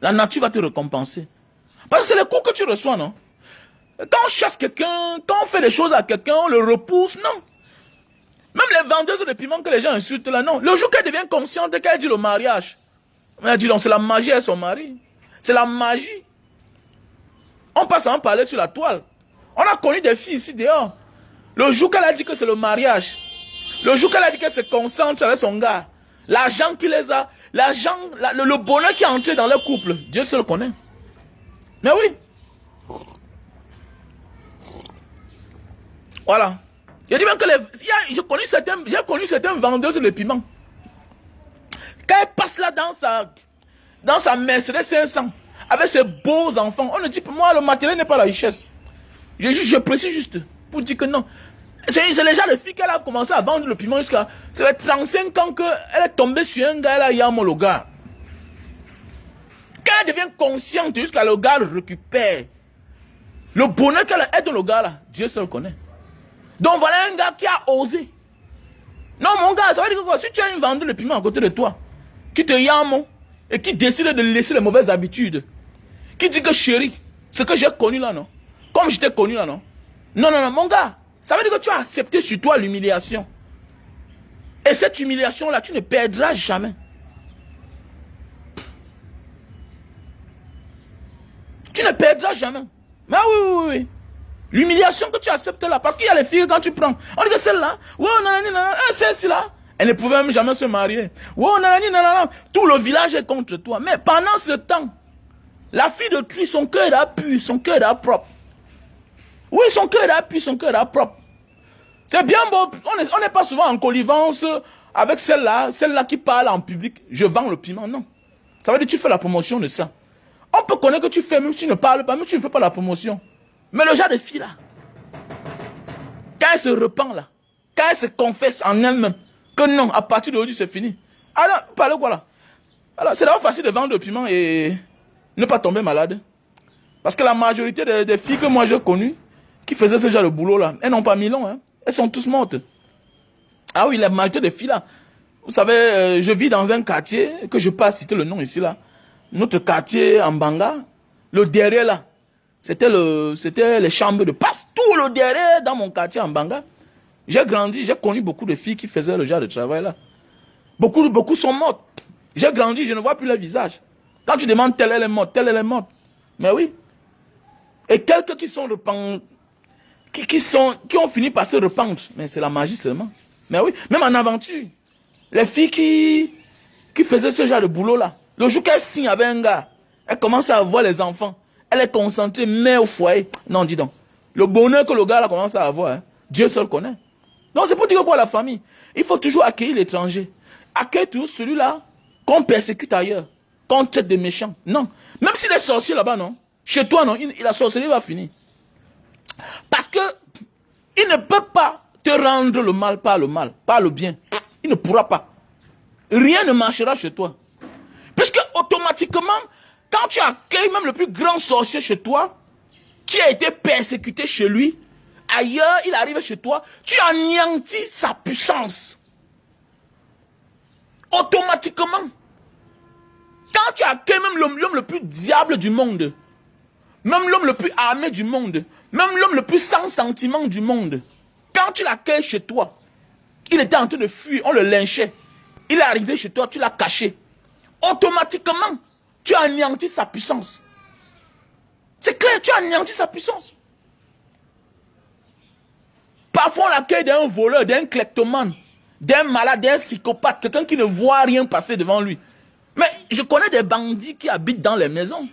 La nature va te récompenser. Parce que c'est les coups que tu reçois, non? Quand on chasse quelqu'un, quand on fait des choses à quelqu'un, on le repousse, non. Même les vendeuses de piments que les gens insultent là, non. Le jour qu'elle devient consciente, qu'elle dit le mariage, elle dit non, c'est la magie à son mari. C'est la magie. On passe à en parler sur la toile. On a connu des filles ici dehors. Le jour qu'elle a dit que c'est le mariage, le jour qu'elle a dit qu'elle se concentre avec son gars, l'argent qui les a, l'argent, le bonheur qui est entré dans leur couple, Dieu seul le connaît. Mais oui. Voilà. Il dit même que j'ai connu certaines vendeuses de piments. Quand elle passe là dans sa Mercedes 500, avec ses beaux enfants, on ne dit pas, moi le matériel n'est pas la richesse. Je précise juste pour dire que non. C'est les gens de filles qu'elle a commencé à vendre le piment jusqu'à... Ça fait 35 ans qu'elle est tombée sur un gars là, il y a le gars. Quand elle devient consciente jusqu'à le gars le récupère. Le bonheur qu'elle a dans le gars là, Dieu seul connaît. Donc voilà un gars qui a osé. Non mon gars, ça veut dire que quoi, si tu as une vendeuse de piment à côté de toi, qui te yame et qui décide de laisser les mauvaises habitudes, qui dit que chérie, Ce que j'ai connu là, non? Comme je t'ai connu là, non? Non, non, non, mon gars. Ça veut dire que tu as accepté sur toi l'humiliation. Et cette humiliation-là, tu ne perdras jamais. Tu ne perdras jamais. Mais oui, oui, oui. L'humiliation que tu acceptes là, parce qu'il y a les filles quand tu prends. On dit que celle-là, ouais, nanani, nanana, celle-là, elle ne pouvait même jamais se marier. Ouais, nanani, nanana, tout le village est contre toi. Mais pendant ce temps, la fille de Tri, son cœur est pur, son cœur est propre. Oui, son cœur est pur, son cœur est propre. C'est bien beau, on n'est pas souvent en connivence avec celle-là qui parle en public. Je vends le piment, non. Ça veut dire que tu fais la promotion de ça. On peut connaître que tu fais, même si tu ne parles pas, même si tu ne fais pas la promotion. Mais le genre de fille là, quand elle se repent là, quand elle se confesse en elle-même, que non, à partir d'aujourd'hui c'est fini. Alors, parlez quoi là? Alors, c'est d'abord facile de vendre le piment et ne pas tomber malade. Parce que la majorité des filles que moi j'ai connues, qui faisaient ce genre de boulot là, elles n'ont pas mis long, hein. Elles sont tous mortes. Ah oui, la majorité des filles là. Vous savez, je vis dans un quartier, que je ne peux pas citer le nom ici là. Notre quartier en Banga, le derrière là, c'était les chambres de passe. Tout le derrière dans mon quartier en Banga. J'ai grandi, j'ai connu beaucoup de filles qui faisaient le genre de travail là. Beaucoup sont mortes. J'ai grandi, je ne vois plus leur visage. Quand tu demandes telle elle est morte, telle elle est morte. Mais oui. Et quelques qui sont repentis, qui ont fini par se rependre. Mais c'est la magie seulement. Mais oui, même en aventure. Les filles qui faisaient ce genre de boulot là. Le jour qu'elle signe avec un gars, elle commence à avoir les enfants. Elle est concentrée, mère au foyer. Non, dis donc. Le bonheur que le gars là commence à avoir, hein, Dieu seul connaît. Donc c'est pour dire quoi la famille? Il faut toujours accueillir l'étranger. Accueille toujours celui-là qu'on persécute ailleurs. Qu'on traite de méchant. Non. Même s'il est sorcier là-bas, non. Chez toi, non. La sorcellerie va finir. Parce que il ne peut pas te rendre le mal par le bien. Il ne pourra pas. Rien ne marchera chez toi. Puisque automatiquement, quand tu accueilles même le plus grand sorcier chez toi, qui a été persécuté chez lui, ailleurs, il arrive chez toi, tu anéantis sa puissance. Automatiquement. Quand tu accueilles même l'homme le plus diable du monde, même l'homme le plus armé du monde, même l'homme le plus sans sentiment du monde, quand tu l'accueilles chez toi, il était en train de fuir, on le lynchait. Il est arrivé chez toi, tu l'as caché. Automatiquement, tu as anéanti sa puissance. C'est clair, tu as anéanti sa puissance. Parfois, on l'accueille d'un voleur, d'un kleptomane, d'un malade, d'un psychopathe, quelqu'un qui ne voit rien passer devant lui. Mais je connais des bandits qui habitent dans les maisons.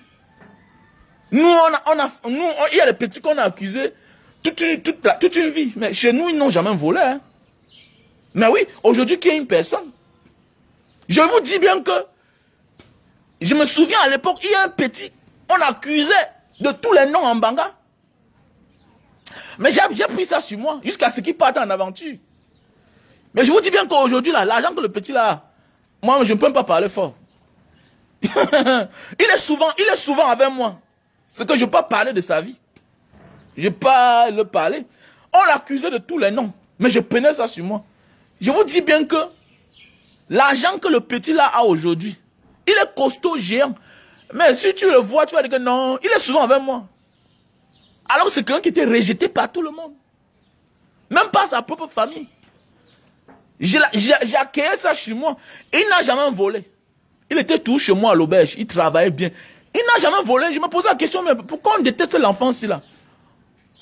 Nous, il y a des petits qu'on a accusés toute une vie. Mais chez nous, ils n'ont jamais volé. Hein. Mais oui, aujourd'hui, qu'il y a une personne. Je vous dis bien que, je me souviens à l'époque, il y a un petit, on accusait de tous les noms en Banga. Mais j'ai pris ça sur moi, jusqu'à ce qu'il parte en aventure. Mais je vous dis bien qu'aujourd'hui, l'argent que le petit là a, moi, je ne peux même pas parler fort. il est souvent avec moi. C'est que je ne peux pas parler de sa vie. Je ne peux pas le parler. On l'accusait de tous les noms. Mais je prenais ça sur moi. Je vous dis bien que l'argent que le petit là a aujourd'hui, il est costaud, géant. Mais si tu le vois, tu vas dire que non, il est souvent avec moi. Alors c'est quelqu'un qui était rejeté par tout le monde. Même par sa propre famille. J'ai accueilli ça chez moi. Il n'a jamais volé. Il était tout chez moi à l'auberge. Il travaillait bien. Il n'a jamais volé. Je me posais la question, mais pourquoi on déteste l'enfant ici là?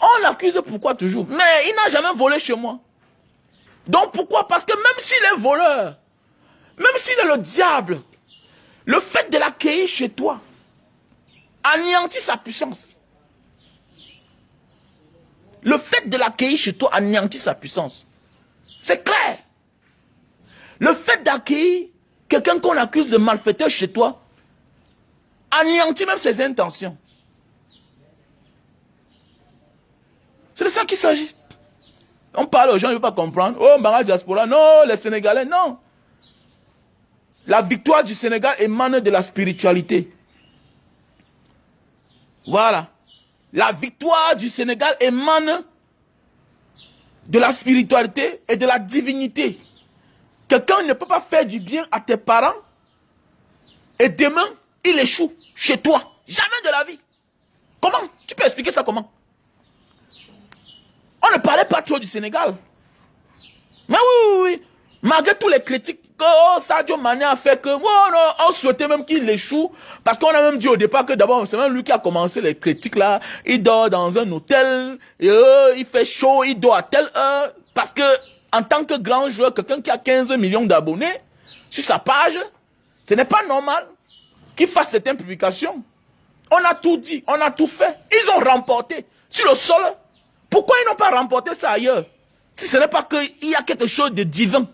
On l'accuse pourquoi toujours? Mais il n'a jamais volé chez moi. Donc pourquoi? Parce que même s'il est voleur, même s'il est le diable, le fait de l'accueillir chez toi anéantit sa puissance. Le fait de l'accueillir chez toi anéantit sa puissance. C'est clair. Le fait d'accueillir quelqu'un qu'on accuse de malfaiteur chez toi anéantit même ses intentions. C'est de ça qu'il s'agit. On parle aux gens, ils ne veulent pas comprendre. Oh, Mbanga Diaspora, non, les Sénégalais, non. La victoire du Sénégal émane de la spiritualité. Voilà. La victoire du Sénégal émane de la spiritualité et de la divinité. Quelqu'un ne peut pas faire du bien à tes parents et demain, il échoue chez toi. Jamais de la vie. Comment? Tu peux expliquer ça comment? On ne parlait pas trop du Sénégal. Mais oui. Malgré tous les critiques que Sadio Mané a fait, que on souhaitait même qu'il échoue. Parce qu'on a même dit au départ que d'abord, c'est même lui qui a commencé les critiques là. Il dort dans un hôtel, et, il fait chaud, il dort à telle heure. Parce que, en tant que grand joueur, quelqu'un qui a 15 millions d'abonnés sur sa page, ce n'est pas normal qu'il fasse certaines publications. On a tout dit, on a tout fait. Ils ont remporté sur le sol. Pourquoi ils n'ont pas remporté ça ailleurs? Si ce n'est pas qu'il y a quelque chose de divin.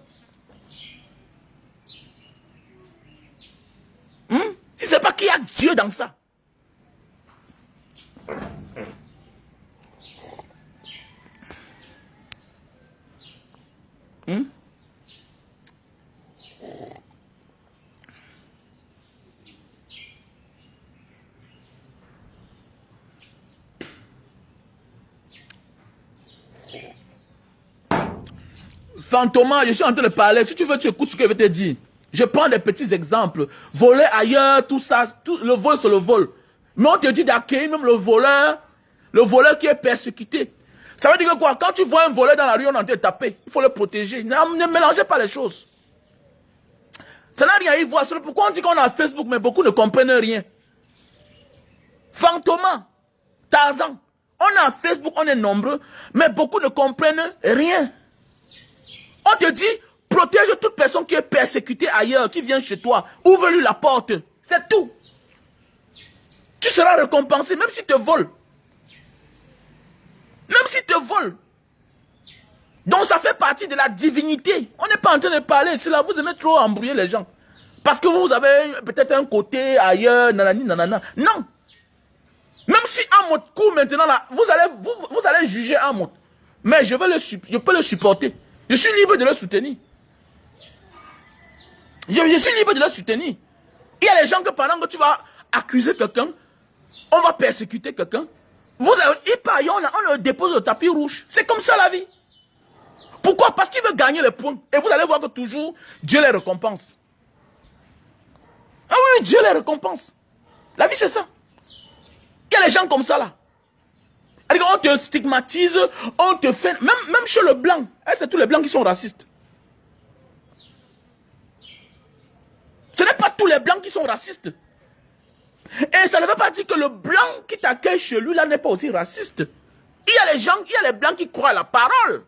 Si ce n'est pas qu'il y a Dieu dans ça. Fantôma, je suis en train de parler. Si tu veux, tu écoutes ce que je vais te dire. Je prends des petits exemples. Voler ailleurs, tout ça, tout, le vol, c'est le vol. Mais on te dit d'accueillir même le voleur qui est persécuté. Ça veut dire que quoi? Quand tu vois un voleur dans la rue, on est en train de taper. Il faut le protéger. Ne mélangez pas les choses. Ça n'a rien à y voir. C'est pourquoi on dit qu'on a Facebook, mais beaucoup ne comprennent rien. Fantôma, Tarzan, on a Facebook, on est nombreux, mais beaucoup ne comprennent rien. On te dit, protège toute personne qui est persécutée ailleurs, qui vient chez toi. Ouvre-lui la porte. C'est tout. Tu seras récompensé, même s'il te vole. Même s'il te vole. Donc ça fait partie de la divinité. On n'est pas en train de parler. C'est là, vous aimez trop embrouiller les gens. Parce que vous avez peut-être un côté ailleurs, nanani, nanana. Non. Même si Amot court maintenant, là, vous allez juger Amot. Mais je peux le supporter. Je suis libre de le soutenir. Je suis libre de le soutenir. Il y a des gens que pendant que tu vas accuser quelqu'un, on va persécuter quelqu'un. On le dépose au tapis rouge. C'est comme ça la vie. Pourquoi? Parce qu'il veut gagner les points. Et vous allez voir que toujours, Dieu les récompense. Ah oui, Dieu les récompense. La vie c'est ça. Il y a des gens comme ça là. On te stigmatise, on te fait... Même chez le blanc. C'est tous les blancs qui sont racistes. Ce n'est pas tous les blancs qui sont racistes. Et ça ne veut pas dire que le blanc qui t'accueille chez lui là n'est pas aussi raciste. Il y a les gens, il y a les blancs qui croient à la parole.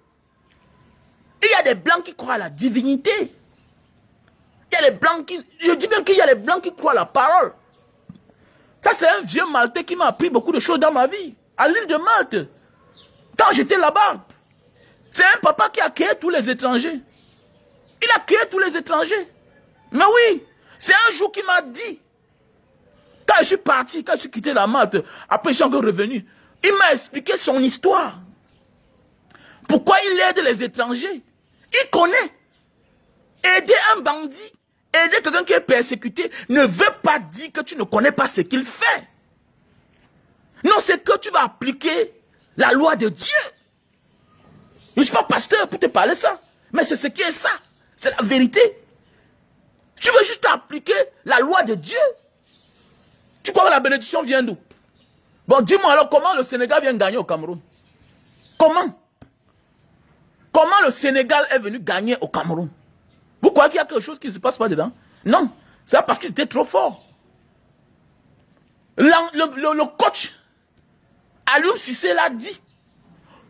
Il y a des blancs qui croient à la divinité. Il y a les blancs qui... Je dis bien qu'il y a les blancs qui croient à la parole. Ça c'est un vieux Maltais qui m'a appris beaucoup de choses dans ma vie. À l'île de Malte, quand j'étais là-bas, c'est un papa qui a accueilli tous les étrangers. Il a accueilli tous les étrangers. Mais oui, c'est un jour qu'il m'a dit, quand je suis parti, quand je suis quitté la Malte, après je suis encore revenu, il m'a expliqué son histoire. Pourquoi il aide les étrangers. Il connaît. Aider un bandit, aider quelqu'un qui est persécuté, ne veut pas dire que tu ne connais pas ce qu'il fait. Non, c'est que tu vas appliquer la loi de Dieu. Je ne suis pas pasteur pour te parler ça. Mais c'est ce qui est ça. C'est la vérité. Tu veux juste appliquer la loi de Dieu. Tu crois que la bénédiction vient d'où? Bon, dis-moi alors, comment le Sénégal vient gagner au Cameroun? Comment? Comment le Sénégal est venu gagner au Cameroun? Vous croyez qu'il y a quelque chose qui ne se passe pas dedans? Non. C'est parce qu'il était trop fort. Le coach Aliou Cissé l'a dit.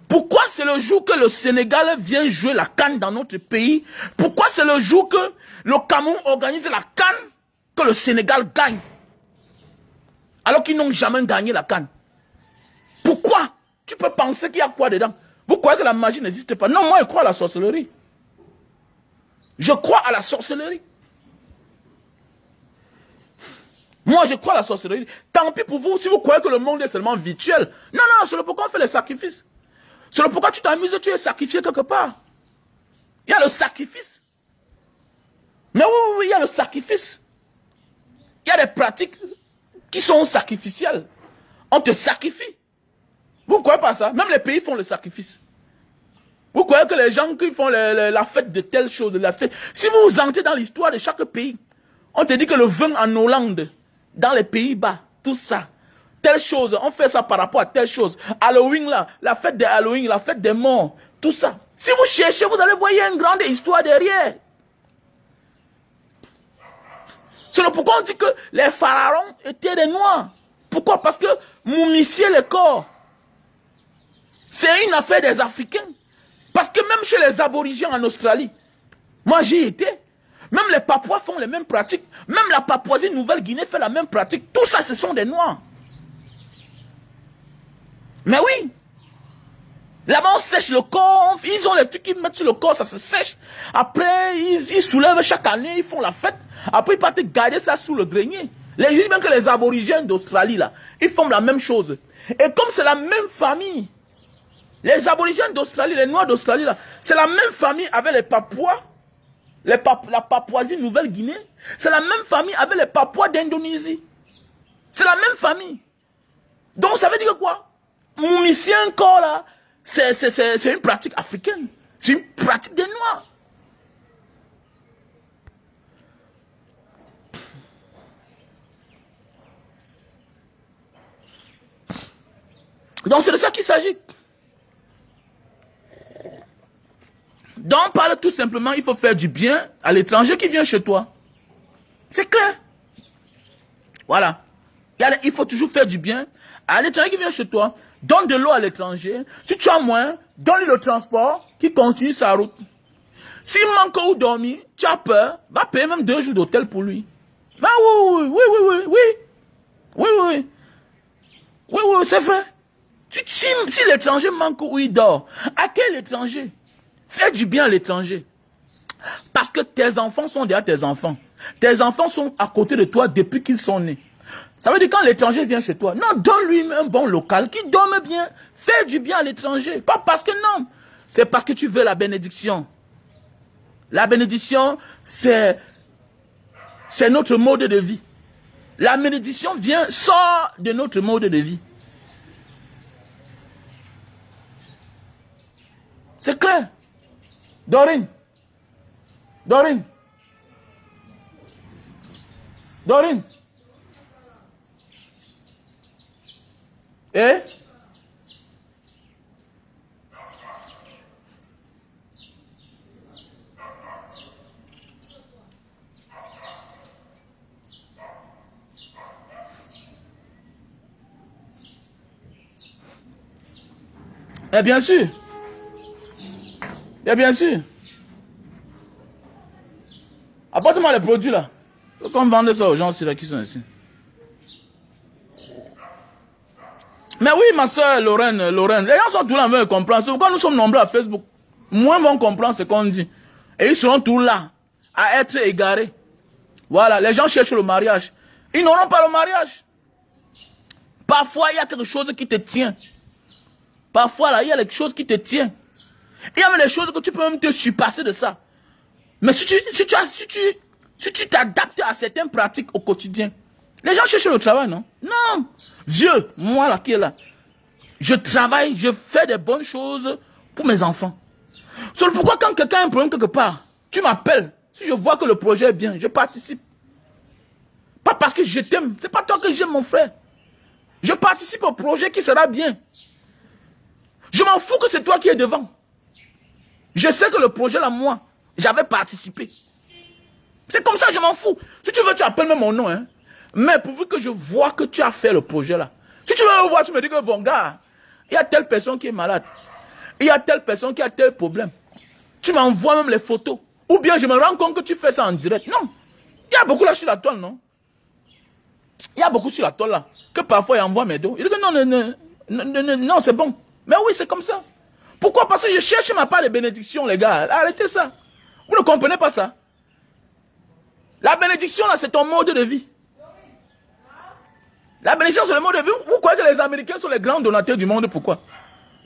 Pourquoi c'est le jour que le Sénégal vient jouer la CAN dans notre pays? Pourquoi c'est le jour que le Cameroun organise la CAN que le Sénégal gagne? Alors qu'ils n'ont jamais gagné la CAN. Pourquoi? Tu peux penser qu'il y a quoi dedans? Vous croyez que la magie n'existe pas? Non, moi je crois à la sorcellerie. Je crois à la sorcellerie. Moi, je crois à la sorcellerie. Tant pis pour vous, si vous croyez que le monde est seulement virtuel. Non, non, c'est le pourquoi on fait les sacrifices. C'est le pourquoi tu t'amuses, tu es sacrifié quelque part. Il y a le sacrifice. Mais oui, il y a le sacrifice. Il y a des pratiques qui sont sacrificielles. On te sacrifie. Vous ne croyez pas ça? Même les pays font le sacrifice. Vous croyez que les gens qui font la fête de telle chose, la fête... Si vous entrez dans l'histoire de chaque pays, on te dit que le vin en Hollande, dans les Pays-Bas, tout ça, telle chose, on fait ça par rapport à telle chose. Halloween là, la fête des Halloween, la fête des morts, tout ça. Si vous cherchez, vous allez voir, il y a une grande histoire derrière. C'est pourquoi on dit que les pharaons étaient des noirs. Pourquoi? Parce que momifier le corps, c'est une affaire des Africains. Parce que même chez les aborigènes en Australie, moi j'y étais, même les Papouas font les mêmes pratiques, même la Papouasie-Nouvelle-Guinée fait la même pratique. Tout ça, ce sont des noirs. Mais oui, là-bas on sèche le corps, ils ont les trucs qu'ils mettent sur le corps, ça se sèche. Après, ils soulèvent chaque année, ils font la fête. Après, ils partent garder ça sous le grenier. Les gens, même que les aborigènes d'Australie, là, ils font la même chose. Et comme c'est la même famille, les aborigènes d'Australie, les noirs d'Australie, là, c'est la même famille avec les Papouas, la Papouasie-Nouvelle-Guinée. C'est la même famille avec les Papouas d'Indonésie. C'est la même famille. Donc, ça veut dire quoi? Momifier un corps, là, c'est une pratique africaine. C'est une pratique des noirs. Donc, c'est de ça qu'il s'agit. Donc, on parle tout simplement, il faut faire du bien à l'étranger qui vient chez toi. C'est clair. Voilà. Il faut toujours faire du bien à l'étranger qui vient chez toi. Donne de l'eau à l'étranger. Si tu as moins, donne-lui le transport qui continue sa route. S'il manque où dormir, tu as peur, va payer même 2 jours d'hôtel pour lui. Ah oui, c'est vrai. Si l'étranger manque où il dort, à quel étranger? Fais du bien à l'étranger. Parce que tes enfants sont déjà tes enfants. Tes enfants sont à côté de toi depuis qu'ils sont nés. Ça veut dire quand l'étranger vient chez toi, non, donne-lui un bon local qui dorme bien. Fais du bien à l'étranger. Pas parce que non. C'est parce que tu veux la bénédiction. La bénédiction, c'est notre mode de vie. La bénédiction sort de notre mode de vie. C'est clair. Dorine. Eh? Eh bien sûr. Bien sûr. Apporte-moi les produits là. Faut qu'on vende ça aux gens aussi là qui sont ici. Mais oui, ma soeur Lorraine, les gens sont tous là, veulent comprendre. Quand nous sommes nombreux à Facebook, moins vont comprendre ce qu'on dit. Et ils seront tous là, à être égarés. Voilà, les gens cherchent le mariage. Ils n'auront pas le mariage. Parfois, il y a quelque chose qui te tient. Parfois, là, il y a quelque chose qui te tient. Il y a même des choses que tu peux même te surpasser de ça. Mais si tu t'adaptes à certaines pratiques au quotidien, les gens cherchent le travail, non? Non. Dieu, moi là qui est là, je travaille, je fais des bonnes choses pour mes enfants. C'est pourquoi quand quelqu'un a un problème quelque part, tu m'appelles. Si je vois que le projet est bien, je participe. Pas parce que je t'aime, c'est pas toi que j'aime mon frère. Je participe au projet qui sera bien. Je m'en fous que c'est toi qui es devant. Je sais que le projet là, moi, j'avais participé. C'est comme ça, je m'en fous. Si tu veux, tu appelles même mon nom. Hein. Mais pourvu que je vois que tu as fait le projet là. Si tu veux me voir, tu me dis que bon gars, il y a telle personne qui est malade. Il y a telle personne qui a tel problème. Tu m'envoies même les photos. Ou bien je me rends compte que tu fais ça en direct. Non. Il y a beaucoup là sur la toile, non? Il y a beaucoup sur la toile là. Que parfois il envoie mes dos. Il dit que non, c'est bon. Mais oui, c'est comme ça. Pourquoi? Parce que je cherche ma part de bénédiction, les gars. Arrêtez ça. Vous ne comprenez pas ça? La bénédiction, là, c'est ton mode de vie. La bénédiction, c'est le mode de vie. Vous croyez que les Américains sont les grands donateurs du monde? Pourquoi?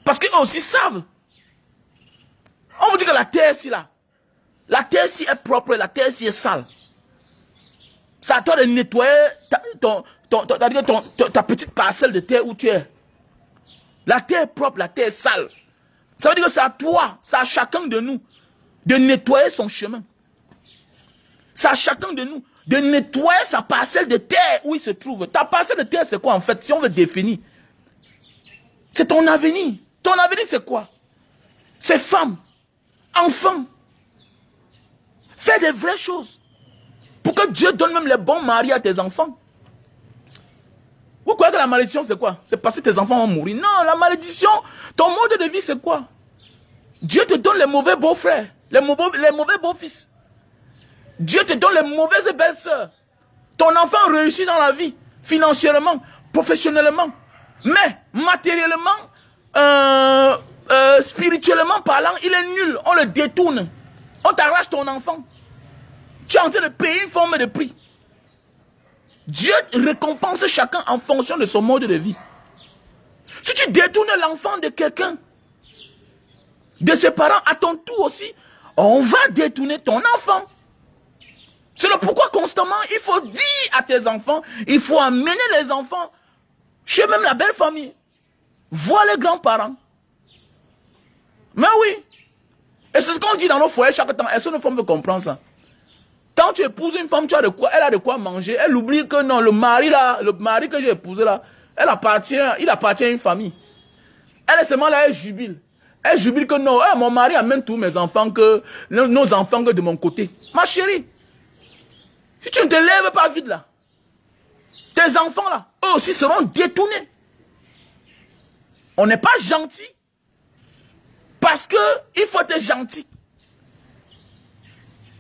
Parce qu'eux aussi savent. On vous dit que la terre, ici, là, la terre, ici, est propre, la terre, ici, est sale. C'est à toi de nettoyer ta petite parcelle de terre où tu es. La terre est propre, la terre est sale. Ça veut dire que c'est à toi, c'est à chacun de nous de nettoyer son chemin. C'est à chacun de nous de nettoyer sa parcelle de terre où il se trouve. Ta parcelle de terre, c'est quoi en fait, si on veut définir? C'est ton avenir. Ton avenir, c'est quoi? C'est femme, enfant. Fais des vraies choses. Pour que Dieu donne même les bons maris à tes enfants. Vous croyez que la malédiction, c'est quoi? C'est parce que tes enfants vont mourir. Non, la malédiction, ton mode de vie, c'est quoi? Dieu te donne les mauvais beaux-frères, les mauvais beaux-fils. Dieu te donne les mauvaises belles-sœurs. Ton enfant réussit dans la vie, financièrement, professionnellement. Mais, matériellement, spirituellement parlant, il est nul. On le détourne. On t'arrache ton enfant. Tu es en train de payer une forme de prix. Dieu récompense chacun en fonction de son mode de vie. Si tu détournes l'enfant de quelqu'un, de ses parents, à ton tour aussi, on va détourner ton enfant. C'est le pourquoi constamment, il faut dire à tes enfants, il faut amener les enfants chez même la belle famille. Voir les grands-parents. Mais oui. Et c'est ce qu'on dit dans nos foyers chaque temps. Est-ce que nos femmes veulent comprendre ça? Quand tu épouses une femme, tu as de quoi, elle a de quoi manger. Elle oublie que non, le mari que j'ai épousé là, il appartient à une famille. Elle est seulement là, elle jubile. Elle jubile que non, mon mari amène tous mes enfants, nos enfants que de mon côté. Ma chérie, si tu ne te lèves pas vite là, tes enfants là, eux aussi seront détournés. On n'est pas gentil parce que il faut être gentil.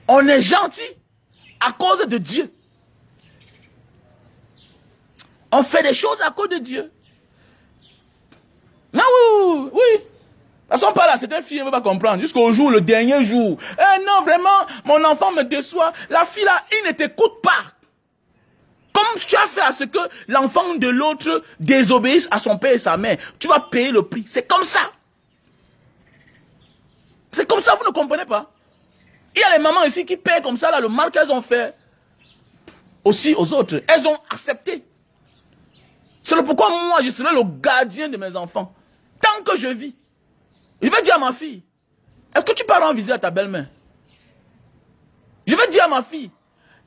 On est gentil à cause de Dieu. On fait des choses à cause de Dieu. Non, oui, oui. De toute façon, pas là, c'est une fille, elle ne veut pas comprendre. Jusqu'au jour, le dernier jour. Eh non, vraiment, mon enfant me déçoit. La fille là, il ne t'écoute pas. Comme tu as fait à ce que l'enfant de l'autre désobéisse à son père et sa mère, tu vas payer le prix. C'est comme ça. C'est comme ça, vous ne comprenez pas. Il y a les mamans ici qui paient comme ça là, le mal qu'elles ont fait aussi aux autres. Elles ont accepté. C'est le pourquoi moi, je serai le gardien de mes enfants. Tant que je vis. Je vais dire à ma fille, est-ce que tu pars rendre visite à ta belle-mère? Je vais dire à ma fille,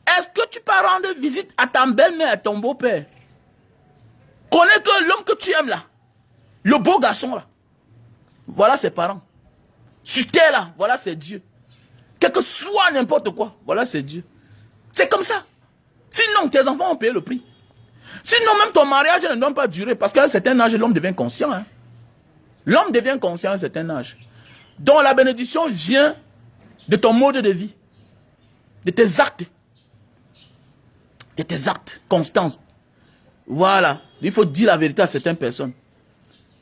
est-ce que tu pars rendre visite à ta belle-mère et à ton beau-père? Connais que l'homme que tu aimes là, le beau garçon là, voilà ses parents. Sur terre là, voilà c'est Dieu. Quel que soit n'importe quoi, voilà c'est Dieu. C'est comme ça. Sinon, tes enfants ont payé le prix. Sinon, même ton mariage ne doit pas durer. Parce qu'à un certain âge, l'homme devient conscient. Hein. L'homme devient conscient à un certain âge. Donc la bénédiction vient de ton mode de vie. De tes actes. De tes actes. Constance. Voilà. Il faut dire la vérité à certaines personnes.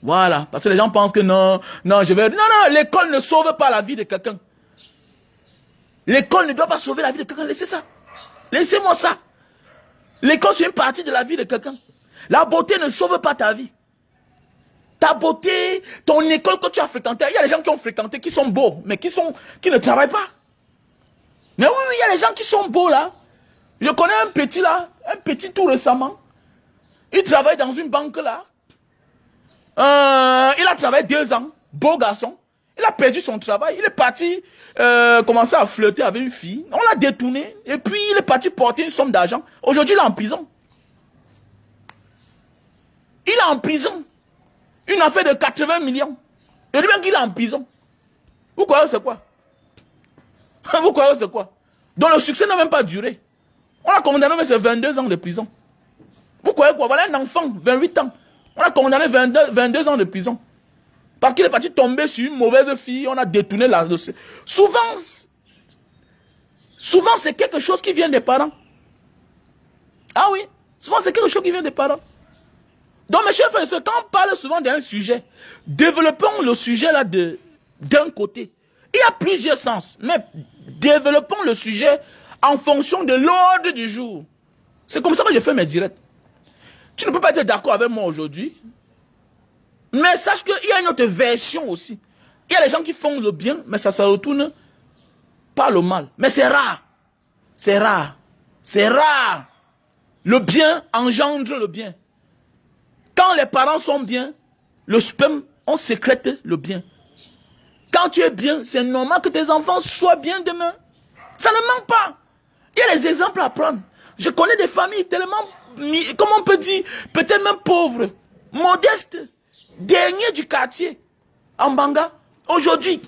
Voilà. Parce que les gens pensent que non, non, je vais... Non, non, l'école ne sauve pas la vie de quelqu'un. L'école ne doit pas sauver la vie de quelqu'un. Laissez ça. Laissez-moi ça. L'école, c'est une partie de la vie de quelqu'un. La beauté ne sauve pas ta vie. Ta beauté, ton école que tu as fréquentée, il y a des gens qui ont fréquenté, qui sont beaux, mais qui ne travaillent pas. Mais oui, il y a des gens qui sont beaux là. Je connais un petit là, un petit tout récemment. Il travaille dans une banque là. Il a travaillé 2 ans, beau garçon. Il a perdu son travail, il est parti commencer à flirter avec une fille. On l'a détourné et puis il est parti porter une somme d'argent. Aujourd'hui, il est en prison. Il est en prison. Une affaire de 80 millions. Et lui même qu'il est en prison. Vous croyez que c'est quoi? Vous croyez que c'est quoi? Donc le succès n'a même pas duré. On l'a condamné, mais c'est 22 ans de prison. Vous croyez quoi? Voilà un enfant, 28 ans. On l'a condamné 22 ans de prison. Parce qu'il est parti tomber sur une mauvaise fille, on a détourné la dossier. Souvent, c'est quelque chose qui vient des parents. Ah oui, souvent c'est quelque chose qui vient des parents. Donc mes chers frères et sœurs, quand on parle souvent d'un sujet, développons le sujet là d'un côté. Il y a plusieurs sens, mais développons le sujet en fonction de l'ordre du jour. C'est comme ça que je fais mes directs. Tu ne peux pas être d'accord avec moi aujourd'hui. Mais sache qu'il y a une autre version aussi. Il y a des gens qui font le bien, mais ça se retourne par le mal. Mais c'est rare. C'est rare. C'est rare. Le bien engendre le bien. Quand les parents sont bien, le sperme, on sécrète le bien. Quand tu es bien, c'est normal que tes enfants soient bien demain. Ça ne manque pas. Il y a des exemples à prendre. Je connais des familles tellement, comment on peut dire, peut-être même pauvres, modestes, derniers du quartier, en Banga. Aujourd'hui,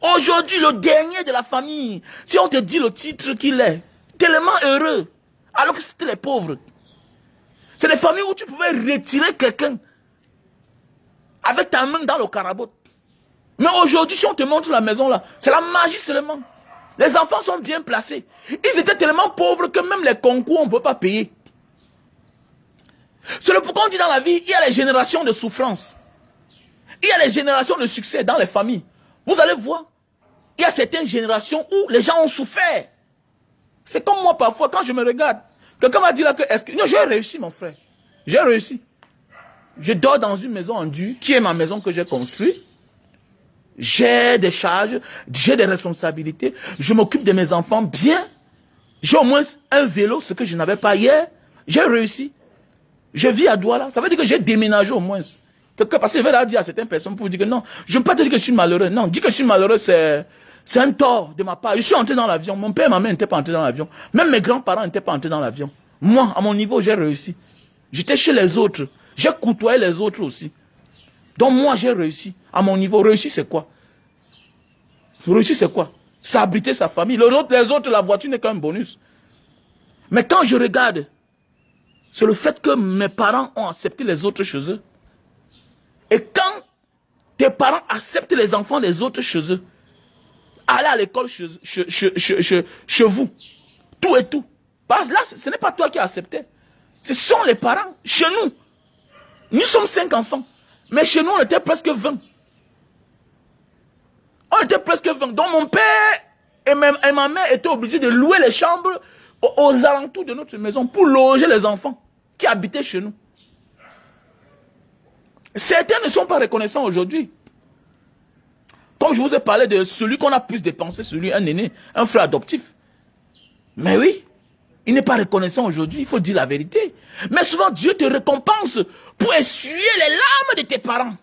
le dernier de la famille, si on te dit le titre qu'il est, tellement heureux, alors que c'était les pauvres. C'est des familles où tu pouvais retirer quelqu'un avec ta main dans le carabot. Mais aujourd'hui, si on te montre la maison là, c'est la magie seulement. Les enfants sont bien placés. Ils étaient tellement pauvres que même les concours, on ne peut pas payer. C'est le pourquoi on dit dans la vie, il y a les générations de souffrance. Il y a les générations de succès dans les familles. Vous allez voir, il y a certaines générations où les gens ont souffert. C'est comme moi parfois, quand je me regarde, quelqu'un m'a dit là que, non, j'ai réussi mon frère. J'ai réussi. Je dors dans une maison en dur, qui est ma maison que j'ai construite. J'ai des charges, j'ai des responsabilités. Je m'occupe de mes enfants bien. J'ai au moins un vélo, ce que je n'avais pas hier. J'ai réussi. Je vis à Douala. Ça veut dire que j'ai déménagé au moins. Parce que je vais là dire à certaines personnes pour dire que non, je ne veux pas te dire que je suis malheureux. Non, dire que je suis malheureux, c'est un tort de ma part. Je suis entré dans l'avion. Mon père et ma mère n'étaient pas entrés dans l'avion. Même mes grands-parents n'étaient pas entrés dans l'avion. Moi, à mon niveau, j'ai réussi. J'étais chez les autres. J'ai côtoyé les autres aussi. Donc moi, j'ai réussi. À mon niveau, réussi, c'est quoi? Réussi, c'est quoi? C'est abriter sa famille. Les autres, la voiture n'est qu'un bonus. Mais quand je regarde, c'est le fait que mes parents ont accepté les autres chez eux. Et quand tes parents acceptent les enfants des autres chez eux, aller à l'école chez vous, tout et tout. Parce que là, ce n'est pas toi qui as accepté. Ce sont les parents. Chez nous, nous sommes 5 enfants. Mais chez nous, on était presque 20. On était presque 20. Donc mon père et ma mère étaient obligés de louer les chambres aux alentours de notre maison pour loger les enfants qui habitaient chez nous. Certains ne sont pas reconnaissants aujourd'hui. Comme je vous ai parlé de celui qu'on a plus dépensé, celui, un aîné, un frère adoptif. Mais oui, il n'est pas reconnaissant aujourd'hui, il faut dire la vérité. Mais souvent, Dieu te récompense pour essuyer les larmes de tes parents.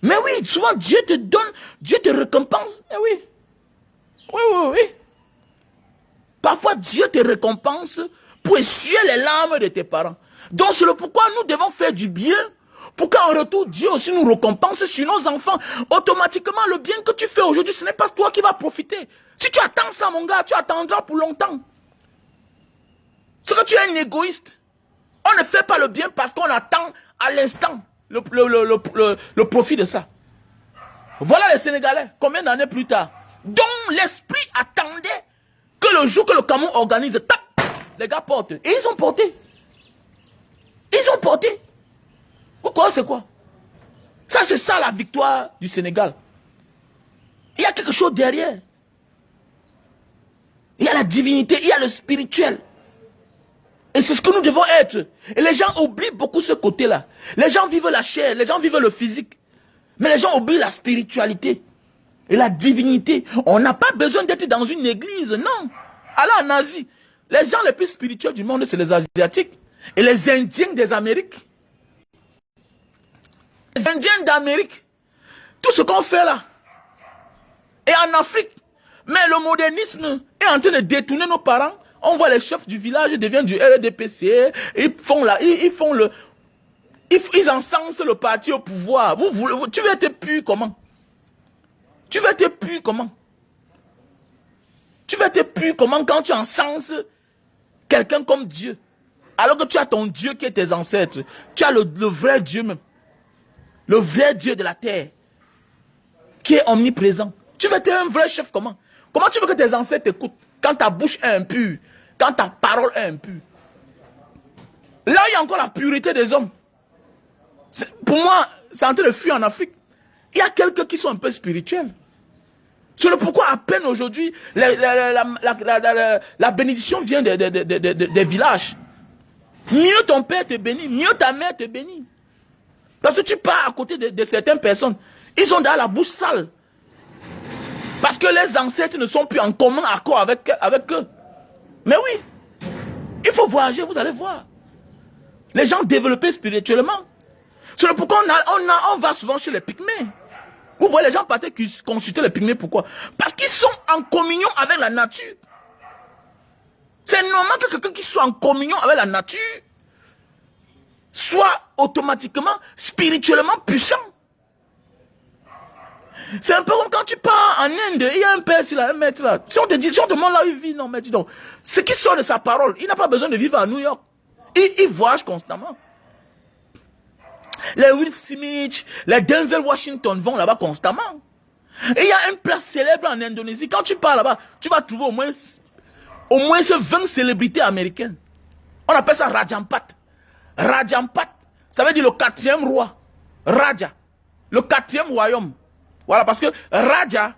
Mais oui, souvent Dieu te donne, Dieu te récompense. Mais oui. Oui. Parfois Dieu te récompense pour essuyer les larmes de tes parents. Donc c'est le pourquoi nous devons faire du bien, pour qu'en retour Dieu aussi nous récompense sur nos enfants. Automatiquement le bien que tu fais aujourd'hui, ce n'est pas toi qui vas profiter. Si tu attends ça mon gars, tu attendras pour longtemps. C'est que tu es un égoïste. On ne fait pas le bien parce qu'on attend à l'instant le profit de ça. Voilà les Sénégalais, combien d'années plus tard, dont l'esprit attendait que le jour que le Cameroun organise, tac, les gars portent. Et ils ont porté. Ils ont porté. Pourquoi c'est quoi? Ça c'est ça la victoire du Sénégal. Il y a quelque chose derrière. Il y a la divinité, il y a le spirituel. Et c'est ce que nous devons être. Et les gens oublient beaucoup ce côté-là. Les gens vivent la chair, les gens vivent le physique. Mais les gens oublient la spiritualité et la divinité. On n'a pas besoin d'être dans une église, non. Allez en Asie. Les gens les plus spirituels du monde, c'est les Asiatiques. Et les Indiens des Amériques. Les Indiens d'Amérique. Tout ce qu'on fait là. Et en Afrique. Mais le modernisme est en train de détourner nos parents. On voit les chefs du village deviennent du RDPC. Ils font là, ils encensent le parti au pouvoir. Tu veux être pur comment? Tu veux être pur comment? Tu veux être pur comment quand tu encenses quelqu'un comme Dieu? Alors que tu as ton Dieu qui est tes ancêtres. Tu as le vrai Dieu même. Le vrai Dieu de la terre. Qui est omniprésent. Tu veux être un vrai chef comment? Comment tu veux que tes ancêtres t'écoutent? Quand ta bouche est impure. Quand ta parole est impure. Là, il y a encore la pureté des hommes. Pour moi, c'est en train de fuir en Afrique. Il y a quelques qui sont un peu spirituels. C'est le pourquoi à peine aujourd'hui, la bénédiction vient des villages. Mieux ton père te bénit, mieux ta mère te bénit. Parce que tu pars à côté de certaines personnes. Ils ont dans la bouche sale. Parce que les ancêtres ne sont plus en commun accord avec eux. Mais oui, il faut voyager, vous allez voir. Les gens développés spirituellement. C'est pourquoi on va souvent chez les pygmées. Vous voyez les gens partir consulter les pygmées, pourquoi? Parce qu'ils sont en communion avec la nature. C'est normal que quelqu'un qui soit en communion avec la nature soit automatiquement, spirituellement puissant. C'est un peu comme quand tu pars en Inde, il y a un père là, un maître là. Si on te dit, si on te demande là où il vit, non, mais dis donc, ce qui sort de sa parole, il n'a pas besoin de vivre à New York. Il voyage constamment. Les Will Smith, les Denzel Washington vont là-bas constamment. Et il y a une place célèbre en Indonésie. Quand tu pars là-bas, tu vas trouver au moins 20 célébrités américaines. On appelle ça Rajampat. Rajampat, ça veut dire le 4e roi. Raja, le 4e royaume. Voilà, parce que Raja,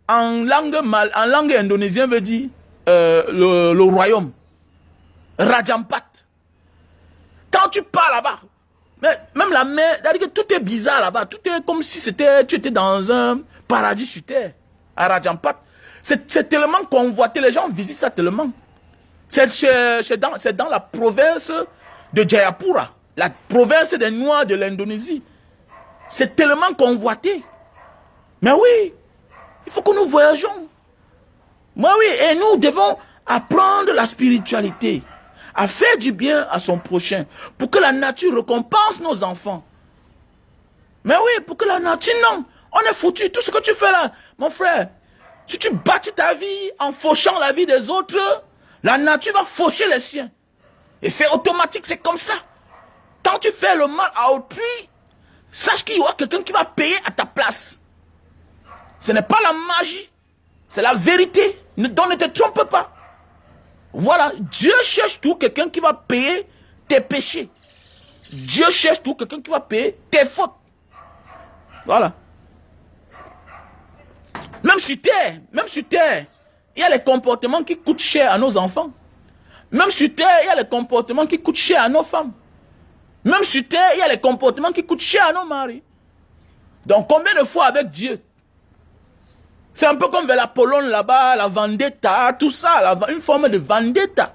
en langue indonésienne, veut dire le royaume. Rajampat. Quand tu pars là-bas, même la mer, c'est-à-dire que tout est bizarre là-bas. Tout est comme si tu étais dans un paradis sur terre. À Rajampat. C'est tellement convoité, les gens visitent ça tellement. C'est dans la province de Jayapura, la province des Noirs de l'Indonésie. C'est tellement convoité. Mais oui, il faut que nous voyageons. Moi oui, et nous devons apprendre la spiritualité, à faire du bien à son prochain, pour que la nature récompense nos enfants. Mais oui, pour que la nature, non, on est foutu. Tout ce que tu fais là, mon frère, si tu bâtis ta vie en fauchant la vie des autres, la nature va faucher les siens. Et c'est automatique, c'est comme ça. Quand tu fais le mal à autrui, sache qu'il y aura quelqu'un qui va payer à ta place. Ce n'est pas la magie, c'est la vérité. Donc ne te trompe pas. Voilà, Dieu cherche tout quelqu'un qui va payer tes péchés. Dieu cherche tout quelqu'un qui va payer tes fautes. Voilà. Même sur terre, il y a les comportements qui coûtent cher à nos enfants. Même sur terre, il y a les comportements qui coûtent cher à nos femmes. Même sur terre, il y a les comportements qui coûtent cher à nos maris. Donc combien de fois avec Dieu? C'est un peu comme vers la Pologne là-bas, la vendetta, tout ça, une forme de vendetta.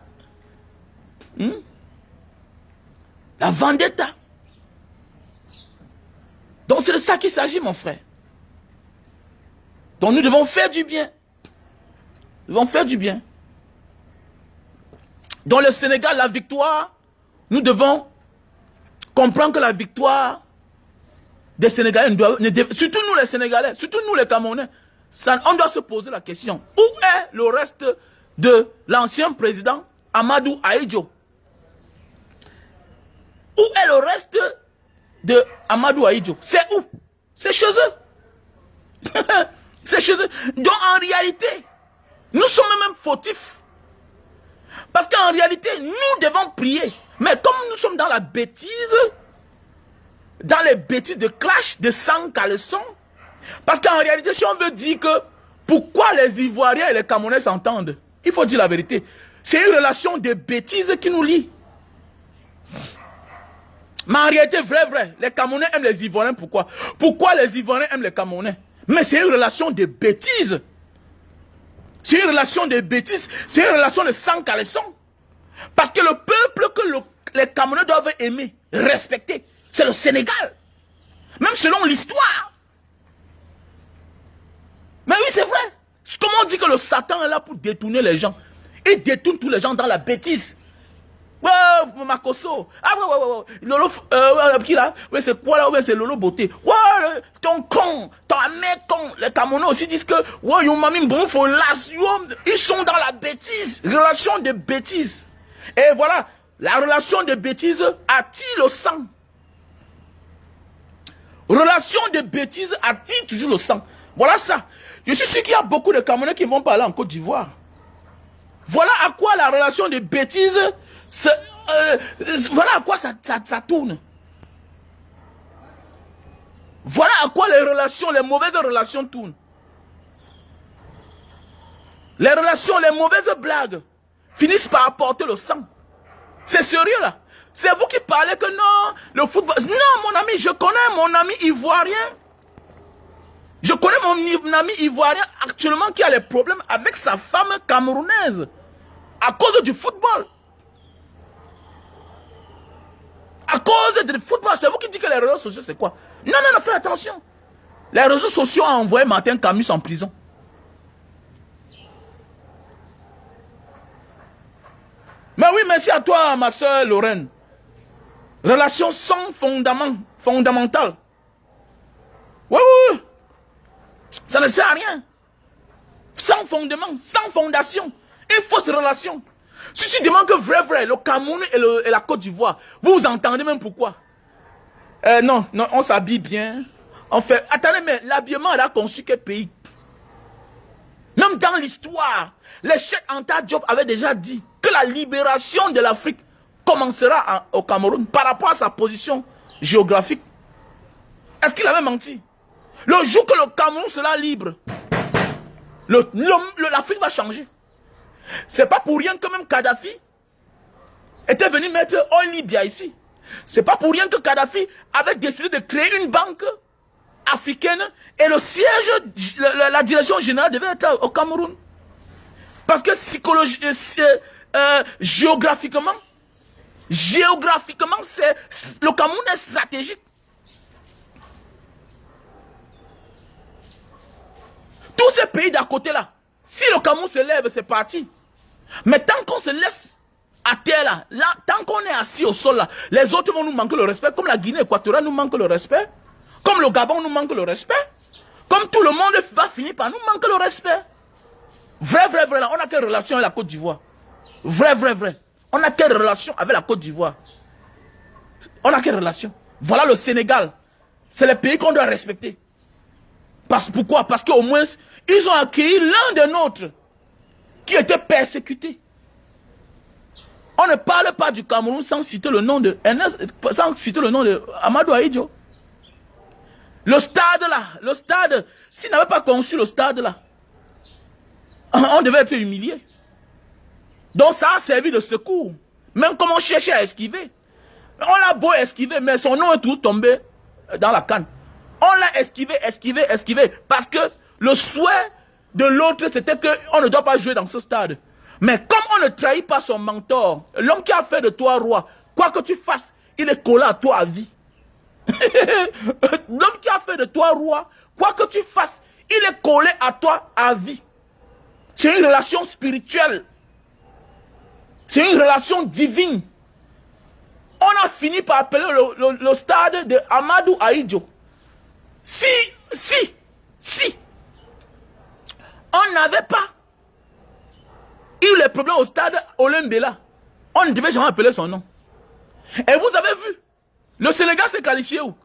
La vendetta. Donc c'est de ça qu'il s'agit, mon frère. Donc nous devons faire du bien. Nous devons faire du bien. Dans le Sénégal, la victoire, nous devons comprendre que la victoire des Sénégalais, surtout nous les Sénégalais, surtout nous les Camerounais, on doit se poser la question, où est le reste de l'ancien président Amadou Ahidjo? Où est le reste de Amadou Ahidjo? C'est où? C'est chez eux. C'est chez eux. Donc en réalité, nous sommes même fautifs. Parce qu'en réalité, nous devons prier. Mais comme nous sommes dans la bêtise, dans les bêtises de clash, de sang caleçon, parce qu'en réalité, si on veut dire que pourquoi les Ivoiriens et les Camerounais s'entendent, il faut dire la vérité. C'est une relation de bêtises qui nous lie. Mais en réalité, vrai, les Camerounais aiment les Ivoiriens. Pourquoi? Pourquoi les Ivoiriens aiment les Camerounais? Mais c'est une relation de bêtises. C'est une relation de bêtises. C'est une relation de sang caleçon. Parce que le peuple que les Camerounais doivent aimer, respecter, c'est le Sénégal. Même selon l'histoire. Mais oui, c'est vrai. Comment on dit que le Satan est là pour détourner les gens? Il détourne tous les gens dans la bêtise. Ouais, Makoso. Ah ouais. Lolo, qui là? Ouais, c'est quoi là? Ouais, c'est Lolo Beauté. Ouais, ton con, ton mec con. Les Camerounais aussi disent que, ouais, yon mami bon faut las. Ils sont dans la bêtise. Relation de bêtise. Et voilà, la relation de bêtise attire le sang. Relation de bêtise attire toujours le sang. Voilà ça. Je suis sûr qu'il y a beaucoup de Camerounais qui vont parler en Côte d'Ivoire. Voilà à quoi la relation de bêtise, voilà à quoi ça tourne. Voilà à quoi les mauvaises relations tournent. Les relations, les mauvaises blagues finissent par apporter le sang. C'est sérieux là. C'est vous qui parlez que non, le football... Non mon ami, je connais mon ami ivoirien. Je connais mon ami ivoirien actuellement qui a des problèmes avec sa femme camerounaise. À cause du football. À cause du football. C'est vous qui dites que les réseaux sociaux c'est quoi? Non, faites attention. Les réseaux sociaux ont envoyé Martin Camus en prison. Mais oui, merci à toi, ma soeur Lorraine. Relation sans fondament, fondamentale. Oui, oui, oui. Ça ne sert à rien. Sans fondement, sans fondation. Une fausse relation. Si tu demandes que vrai, le Cameroun et la Côte d'Ivoire, vous entendez même pourquoi. Non, on s'habille bien. On fait... Attendez, mais l'habillement, elle a conçu quel pays? Même dans l'histoire, les chefs Anta Diop avaient déjà dit que la libération de l'Afrique commencera au Cameroun par rapport à sa position géographique. Est-ce qu'il avait menti? Le jour que le Cameroun sera libre, l'Afrique va changer. C'est pas pour rien que même Kadhafi était venu mettre en Libye ici. C'est pas pour rien que Kadhafi avait décidé de créer une banque africaine et le siège, la direction générale devait être au Cameroun. Parce que géographiquement, le Cameroun est stratégique. Tous ces pays d'à côté là, si le Cameroun se lève, c'est parti. Mais tant qu'on se laisse à terre là, tant qu'on est assis au sol là, les autres vont nous manquer le respect, comme la Guinée équatoriale nous manque le respect, comme le Gabon nous manque le respect, comme tout le monde va finir par nous manquer le respect. Vrai, là, on a quelle relation avec la Côte d'Ivoire? Vrai. On a quelle relation avec la Côte d'Ivoire? On a quelle relation? Voilà le Sénégal. C'est le pays qu'on doit respecter. Pourquoi? Parce qu'au moins, ils ont accueilli l'un des nôtres qui était persécuté. On ne parle pas du Cameroun sans citer le nom de Amadou Ahidjo. Le stade, s'il n'avait pas conçu le stade là, on devait être humilié. Donc ça a servi de secours. Même comme on cherchait à esquiver. On l'a beau esquiver, mais son nom est tout tombé dans la canne. On l'a esquivé. Parce que le souhait de l'autre, c'était qu'on ne doit pas jouer dans ce stade. Mais comme on ne trahit pas son mentor, l'homme qui a fait de toi roi, quoi que tu fasses, il est collé à toi à vie. L'homme qui a fait de toi roi, quoi que tu fasses, il est collé à toi à vie. C'est une relation spirituelle. C'est une relation divine. On a fini par appeler le stade de Amadou Ahidjo. Si on n'avait pas eu les problèmes au stade Olembela, on ne devait jamais appeler son nom. Et vous avez vu, le Sénégal s'est qualifié où?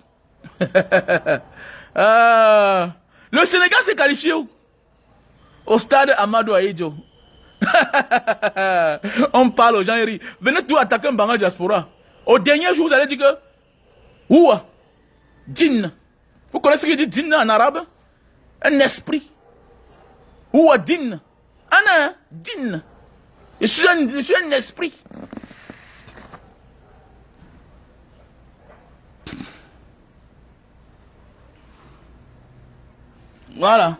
Le Sénégal s'est qualifié où? Au stade Amadou Ahidjo. On parle aux gens et rient. Venez tout attaquer un Banga Diaspora. Au dernier jour, vous allez dire que Ouah, djinn. Vous connaissez ce qu'il dit djinn en arabe? Un esprit. Ouah, djinn. Anna, djinn. Je suis un esprit. Voilà.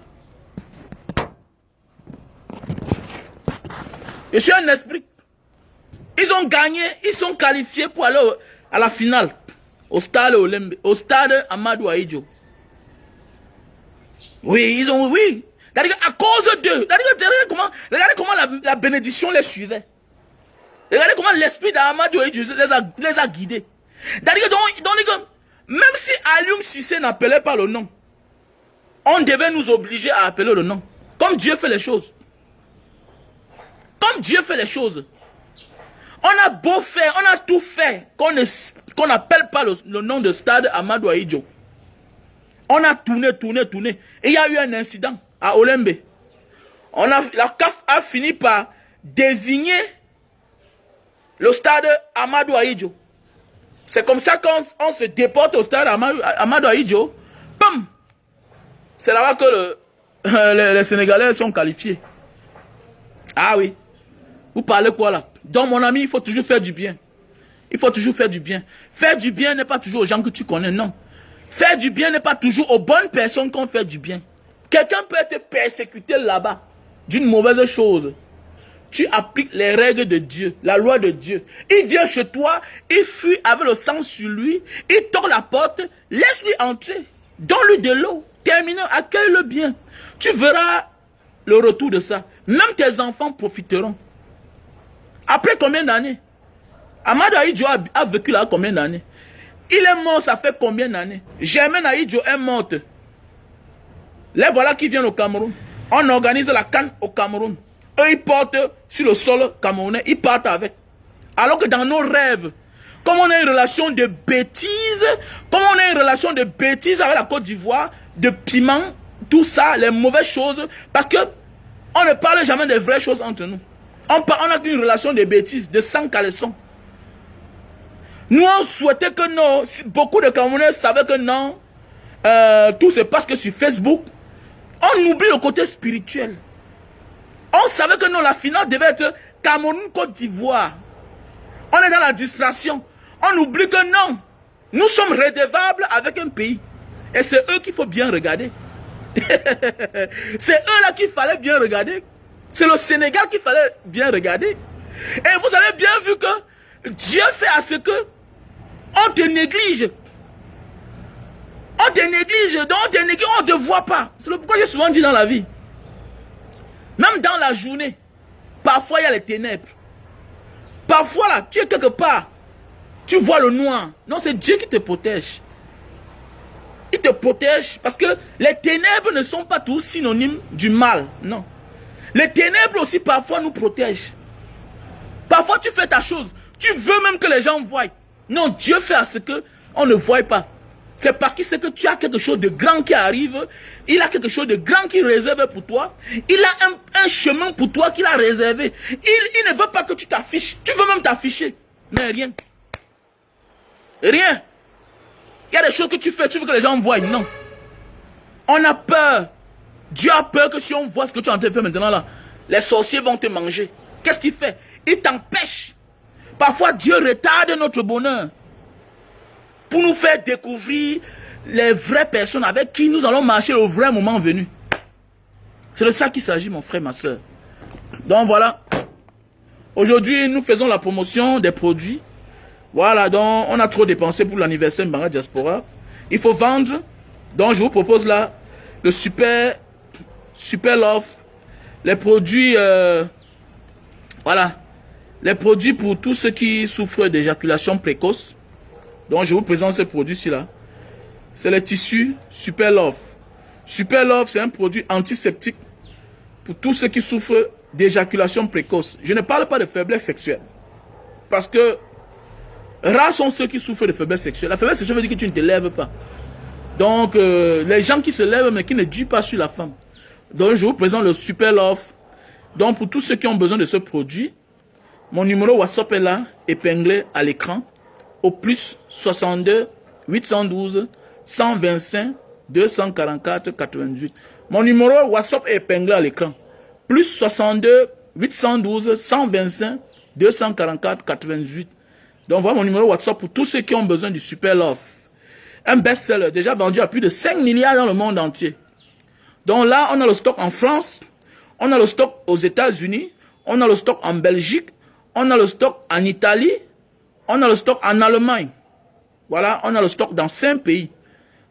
Je suis un esprit. Ils ont gagné, ils sont qualifiés pour aller à la finale. Au stade Amadou Ahidjo. Oui, oui. À cause d'eux. Regardez comment la bénédiction les suivait. Regardez comment l'esprit d'Amadou Ahidjo les a guidés. Donc, même si Alioune Cissé n'appelait pas le nom, on devait nous obliger à appeler le nom. Comme Dieu fait les choses. Comme Dieu fait les choses. On a beau faire, on a tout fait qu'on n'appelle pas le nom de stade Amadou Ahidjo. On a tourné. Et il y a eu un incident à Olembe. La CAF a fini par désigner le stade Amadou Ahidjo. C'est comme ça qu'on se déporte au stade Amadou Ahidjo. Bam! C'est là-bas que les Sénégalais sont qualifiés. Ah oui. Vous parlez quoi là? Donc mon ami, il faut toujours faire du bien. Il faut toujours faire du bien. Faire du bien n'est pas toujours aux gens que tu connais, non. Faire du bien n'est pas toujours aux bonnes personnes qu'on fait du bien. Quelqu'un peut être persécuté là-bas d'une mauvaise chose. Tu appliques les règles de Dieu, la loi de Dieu. Il vient chez toi, il fuit avec le sang sur lui, il toque la porte, laisse-lui entrer, donne-lui de l'eau, terminé, accueille-le bien. Tu verras le retour de ça. Même tes enfants profiteront. Après combien d'années? Amadou Ahidjo a vécu là combien d'années? Il est mort, ça fait combien d'années? Germaine Ahidjo est morte. Les voilà qui viennent au Cameroun. On organise la CAN au Cameroun. Eux, ils portent sur le sol camerounais, ils partent avec. Alors que dans nos rêves, comme on a une relation de bêtises, avec la Côte d'Ivoire, de piment, tout ça, les mauvaises choses, parce que on ne parle jamais des vraies choses entre nous. On a une relation de bêtises, de sang caleçon. Nous, on souhaitait que non, beaucoup de Camerounais savaient que non, tout se passe que sur Facebook. On oublie le côté spirituel. On savait que non, la finale devait être Cameroun-Côte d'Ivoire. On est dans la distraction. On oublie que non, nous sommes redevables avec un pays. Et c'est eux qu'il faut bien regarder. C'est eux là qu'il fallait bien regarder. C'est le Sénégal qu'il fallait bien regarder. Et vous avez bien vu que Dieu fait à ce que on te néglige. On te néglige, donc on ne te voit pas. C'est pourquoi j'ai souvent dit dans la vie. Même dans la journée, parfois il y a les ténèbres. Parfois là, tu es quelque part, tu vois le noir. Non, c'est Dieu qui te protège. Il te protège parce que les ténèbres ne sont pas tous synonymes du mal. Non. Les ténèbres aussi parfois nous protègent. Parfois tu fais ta chose, tu veux même que les gens voient. Non, Dieu fait à ce qu'on ne voie pas. C'est parce qu'il sait que tu as quelque chose de grand qui arrive. Il a quelque chose de grand qui réserve pour toi. Il a un chemin pour toi qu'il a réservé. Il ne veut pas que tu t'affiches. Tu veux même t'afficher. Mais rien. Rien. Il y a des choses que tu fais, tu veux que les gens voient. Non. On a peur. Dieu a peur que si on voit ce que tu es en train de faire maintenant là, les sorciers vont te manger. Qu'est-ce qu'il fait? Il t'empêche. Parfois Dieu retarde notre bonheur pour nous faire découvrir les vraies personnes avec qui nous allons marcher au vrai moment venu. C'est de ça qu'il s'agit, mon frère, ma soeur. Donc voilà. Aujourd'hui, nous faisons la promotion des produits. Voilà, donc on a trop dépensé pour l'anniversaire Mbanga Diaspora. Il faut vendre. Donc je vous propose là le super love. Les produits, voilà. Les produits pour tous ceux qui souffrent d'éjaculation précoce. Donc je vous présente ce produit-ci là. C'est le tissu Super Love. Super Love, c'est un produit antiseptique pour tous ceux qui souffrent d'éjaculation précoce. Je ne parle pas de faiblesse sexuelle. Parce que rares sont ceux qui souffrent de faiblesse sexuelle. La faiblesse sexuelle veut dire que tu ne te lèves pas. Donc les gens qui se lèvent mais qui ne durent pas sur la femme. Donc je vous présente le Super Love. Donc pour tous ceux qui ont besoin de ce produit, mon numéro WhatsApp est là, épinglé à l'écran. Au plus 62 812 125 244 88. Mon numéro WhatsApp est épinglé à l'écran. Plus 62 812 125 244 88. Donc voilà mon numéro WhatsApp pour tous ceux qui ont besoin du Super Love. Un best-seller déjà vendu à plus de 5 milliards dans le monde entier. Donc là, on a le stock en France, on a le stock aux États-Unis, on a le stock en Belgique, on a le stock en Italie, on a le stock en Allemagne. Voilà, on a le stock dans 5 pays.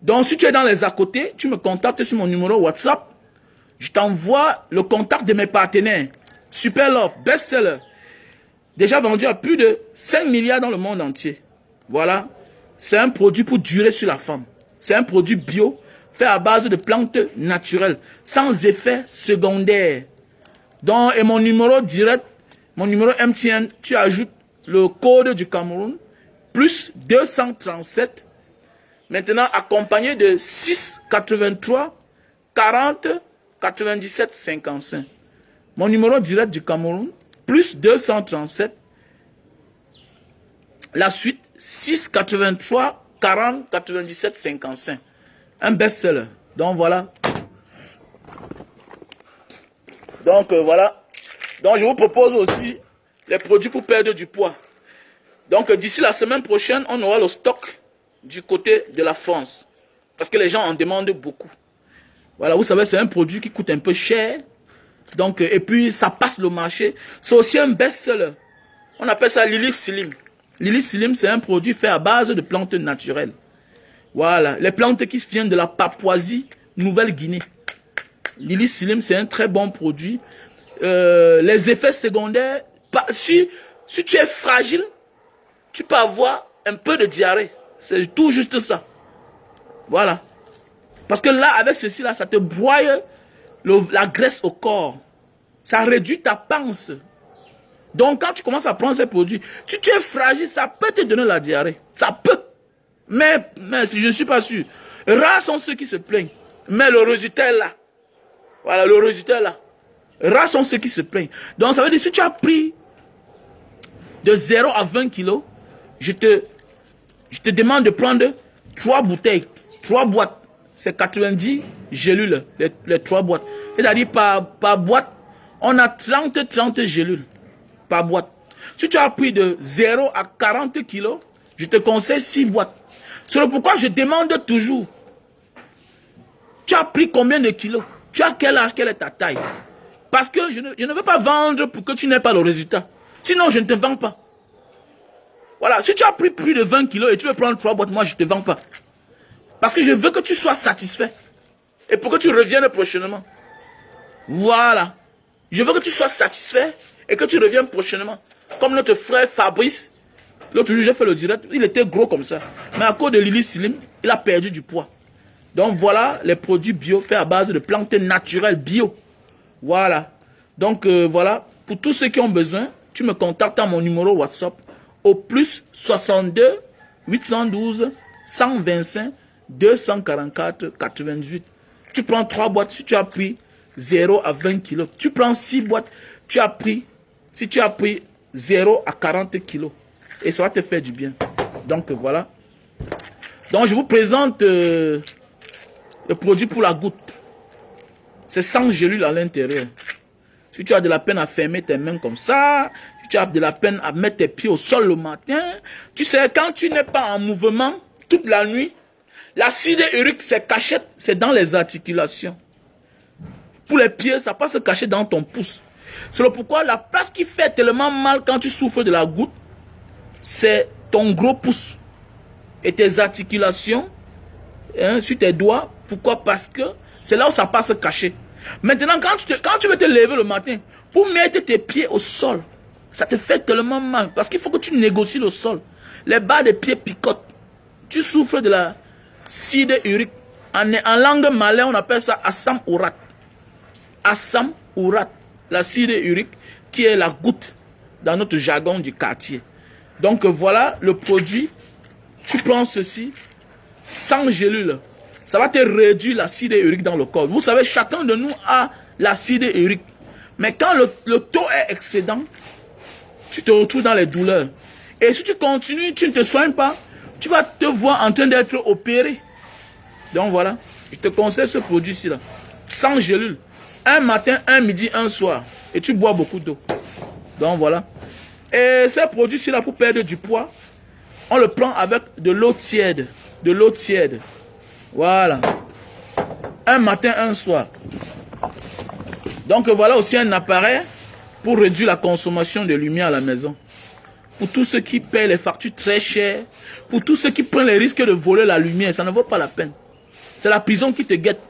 Donc, si tu es dans les à côté, tu me contactes sur mon numéro WhatsApp. Je t'envoie le contact de mes partenaires. Super Love, best-seller. Déjà vendu à plus de 5 milliards dans le monde entier. Voilà. C'est un produit pour durer sur la femme. C'est un produit bio, fait à base de plantes naturelles, sans effet secondaire. Donc, et mon numéro direct, mon numéro MTN, tu ajoutes le code du Cameroun, plus 237, maintenant accompagné de 6 83 40 97 55. Mon numéro direct du Cameroun, plus 237, la suite 6 83 40 97 55. Un best-seller. Donc voilà. Donc voilà. Donc je vous propose aussi les produits pour perdre du poids. Donc d'ici la semaine prochaine, on aura le stock du côté de la France. Parce que les gens en demandent beaucoup. Voilà, vous savez, c'est un produit qui coûte un peu cher. Donc, et puis ça passe le marché. C'est aussi un best-seller. On appelle ça Lily Slim. Lily Slim, c'est un produit fait à base de plantes naturelles. Voilà, les plantes qui viennent de la Papouasie, Nouvelle-Guinée. Lily Slim, c'est un très bon produit. Les effets secondaires Si tu es fragile, tu peux avoir un peu de diarrhée. C'est tout juste ça. Voilà. Parce que là, avec ceci-là, ça te broie la graisse au corps. Ça réduit ta panse. Donc, quand tu commences à prendre ces produits, si tu es fragile, ça peut te donner la diarrhée. Ça peut. Mais je ne suis pas sûr. Rares sont ceux qui se plaignent. Mais le résultat est là. Voilà, le résultat est là. Rares sont ceux qui se plaignent. Donc, ça veut dire, si tu as pris de 0 à 20 kilos, je te demande de prendre 3 bouteilles, 3 boîtes. C'est 90 gélules, les 3 boîtes. C'est-à-dire, par boîte, on a 30 gélules par boîte. Si tu as pris de 0 à 40 kilos, je te conseille 6 boîtes. C'est pourquoi je demande toujours, tu as pris combien de kilos? Tu as quel âge? Quelle est ta taille? Parce que je ne veux pas vendre pour que tu n'aies pas le résultat. Sinon, je ne te vends pas. Voilà, si tu as pris plus de 20 kilos et tu veux prendre 3 boîtes, moi, je ne te vends pas. Parce que je veux que tu sois satisfait. Et pour que tu reviennes prochainement. Voilà. Je veux que tu sois satisfait et que tu reviennes prochainement. Comme notre frère Fabrice. L'autre jour, j'ai fait le direct. Il était gros comme ça. Mais à cause de Lily Slim, il a perdu du poids. Donc voilà les produits bio faits à base de plantes naturelles bio. Voilà. Donc voilà. Pour tous ceux qui ont besoin, tu me contactes à mon numéro WhatsApp au plus 62 812 125 244 98. Tu prends 3 boîtes si tu as pris 0 à 20 kilos. Tu prends 6 boîtes si tu as pris 0 à 40 kilos. Et ça va te faire du bien. Donc voilà. Donc je vous présente le produit pour la goutte. C'est 100 gélules à l'intérieur. Si tu as de la peine à fermer tes mains comme ça, si tu as de la peine à mettre tes pieds au sol le matin, tu sais, quand tu n'es pas en mouvement toute la nuit, l'acide urique, c'est dans les articulations. Pour les pieds, ça peut se cacher dans ton pouce. C'est pourquoi la place qui fait tellement mal quand tu souffres de la goutte, c'est ton gros pouce et tes articulations sur tes doigts. Pourquoi? Parce que c'est là où ça passe caché. Maintenant, quand tu veux te lever le matin, pour mettre tes pieds au sol, ça te fait tellement mal. Parce qu'il faut que tu négocies le sol. Les bas des pieds picotent. Tu souffres de l'acide urique. En langue malais, on appelle ça Assam Urat. Assam Urat. L'acide urique qui est la goutte dans notre jargon du quartier. Donc voilà le produit. Tu prends ceci, 100 gélules. Ça va te réduire l'acide urique dans le corps. Vous savez, chacun de nous a l'acide urique. Mais quand le taux est excédent, tu te retrouves dans les douleurs. Et si tu continues, tu ne te soignes pas, tu vas te voir en train d'être opéré. Donc voilà, je te conseille ce produit-ci là. 100 gélules. Un matin, un midi, un soir. Et tu bois beaucoup d'eau. Donc voilà. Et ce produit-ci là pour perdre du poids, on le prend avec de l'eau tiède. De l'eau tiède. Voilà. Un matin, un soir. Donc voilà aussi un appareil pour réduire la consommation de lumière à la maison. Pour tous ceux qui paient les factures très chères, pour tous ceux qui prennent les risques de voler la lumière, ça ne vaut pas la peine. C'est la prison qui te guette.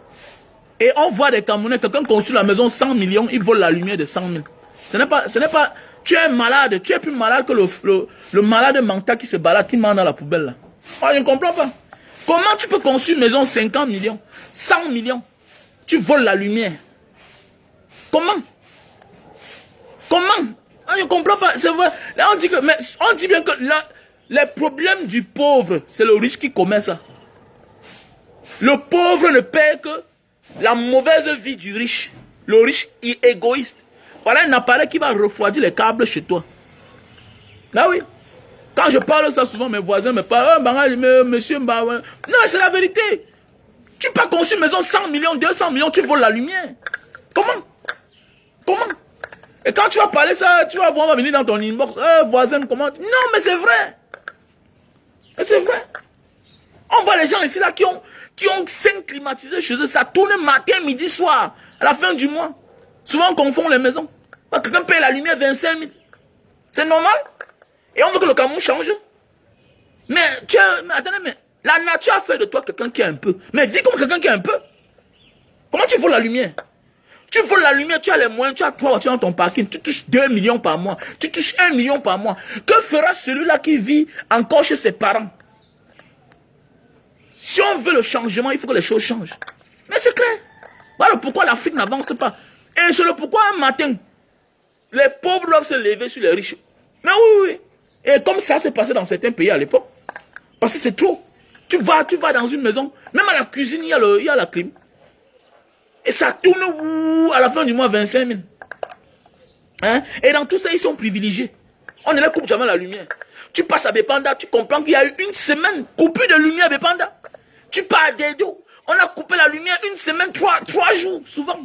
Et on voit des Camerounais, quelqu'un construit la maison 100 millions, il vole la lumière de 100 000. Ce n'est pas, tu es malade, tu es plus malade que le malade mental qui se balade, qui mange dans la poubelle là. Oh, je ne comprends pas. Comment tu peux construire une maison 50 millions, 100 millions, tu voles la lumière? Comment? Comment? Ah, je ne comprends pas. C'est vrai. Là, on dit bien que les problèmes du pauvre, c'est le riche qui commet ça. Le pauvre ne paie que la mauvaise vie du riche. Le riche est égoïste. Voilà un appareil qui va refroidir les câbles chez toi. Ah oui. Quand je parle ça souvent, mes voisins me parlent. Monsieur, non, c'est la vérité. Tu peux construire une maison 100 millions, 200 millions, tu voles la lumière. Comment? Comment? Et quand tu vas parler ça, tu vas voir, on va venir dans ton inbox. Voisin, comment? Non, mais c'est vrai. Mais c'est vrai. On voit les gens ici là qui ont 5 climatisés chez eux. Ça tourne matin, midi, soir. À la fin du mois. Souvent on confond les maisons. Quelqu'un paye la lumière 25 000. C'est normal. Et on veut que le Cameroun change. Mais attendez, mais la nature a fait de toi quelqu'un qui est un peu. Mais vis comme quelqu'un qui est un peu. Comment tu vois la lumière? Tu voles la lumière, tu as les moyens, tu as 3 voitures dans ton parking, tu touches 2 millions par mois, tu touches 1 million par mois. Que fera celui-là qui vit encore chez ses parents? Si on veut le changement, il faut que les choses changent. Mais c'est clair. Voilà pourquoi l'Afrique n'avance pas. Et c'est le pourquoi un matin, les pauvres doivent se lever sur les riches. Mais oui, oui. Et comme ça s'est passé dans certains pays à l'époque. Parce que c'est trop. Tu vas dans une maison, même à la cuisine, il y a la clim. Et ça tourne à la fin du mois 25 000. Hein? Et dans tout ça, ils sont privilégiés. On ne les coupe jamais la lumière. Tu passes à Bépanda, tu comprends qu'il y a eu une semaine coupée de lumière à Bépanda. Tu pars à Dedo, on a coupé la lumière une semaine, 3 jours, souvent.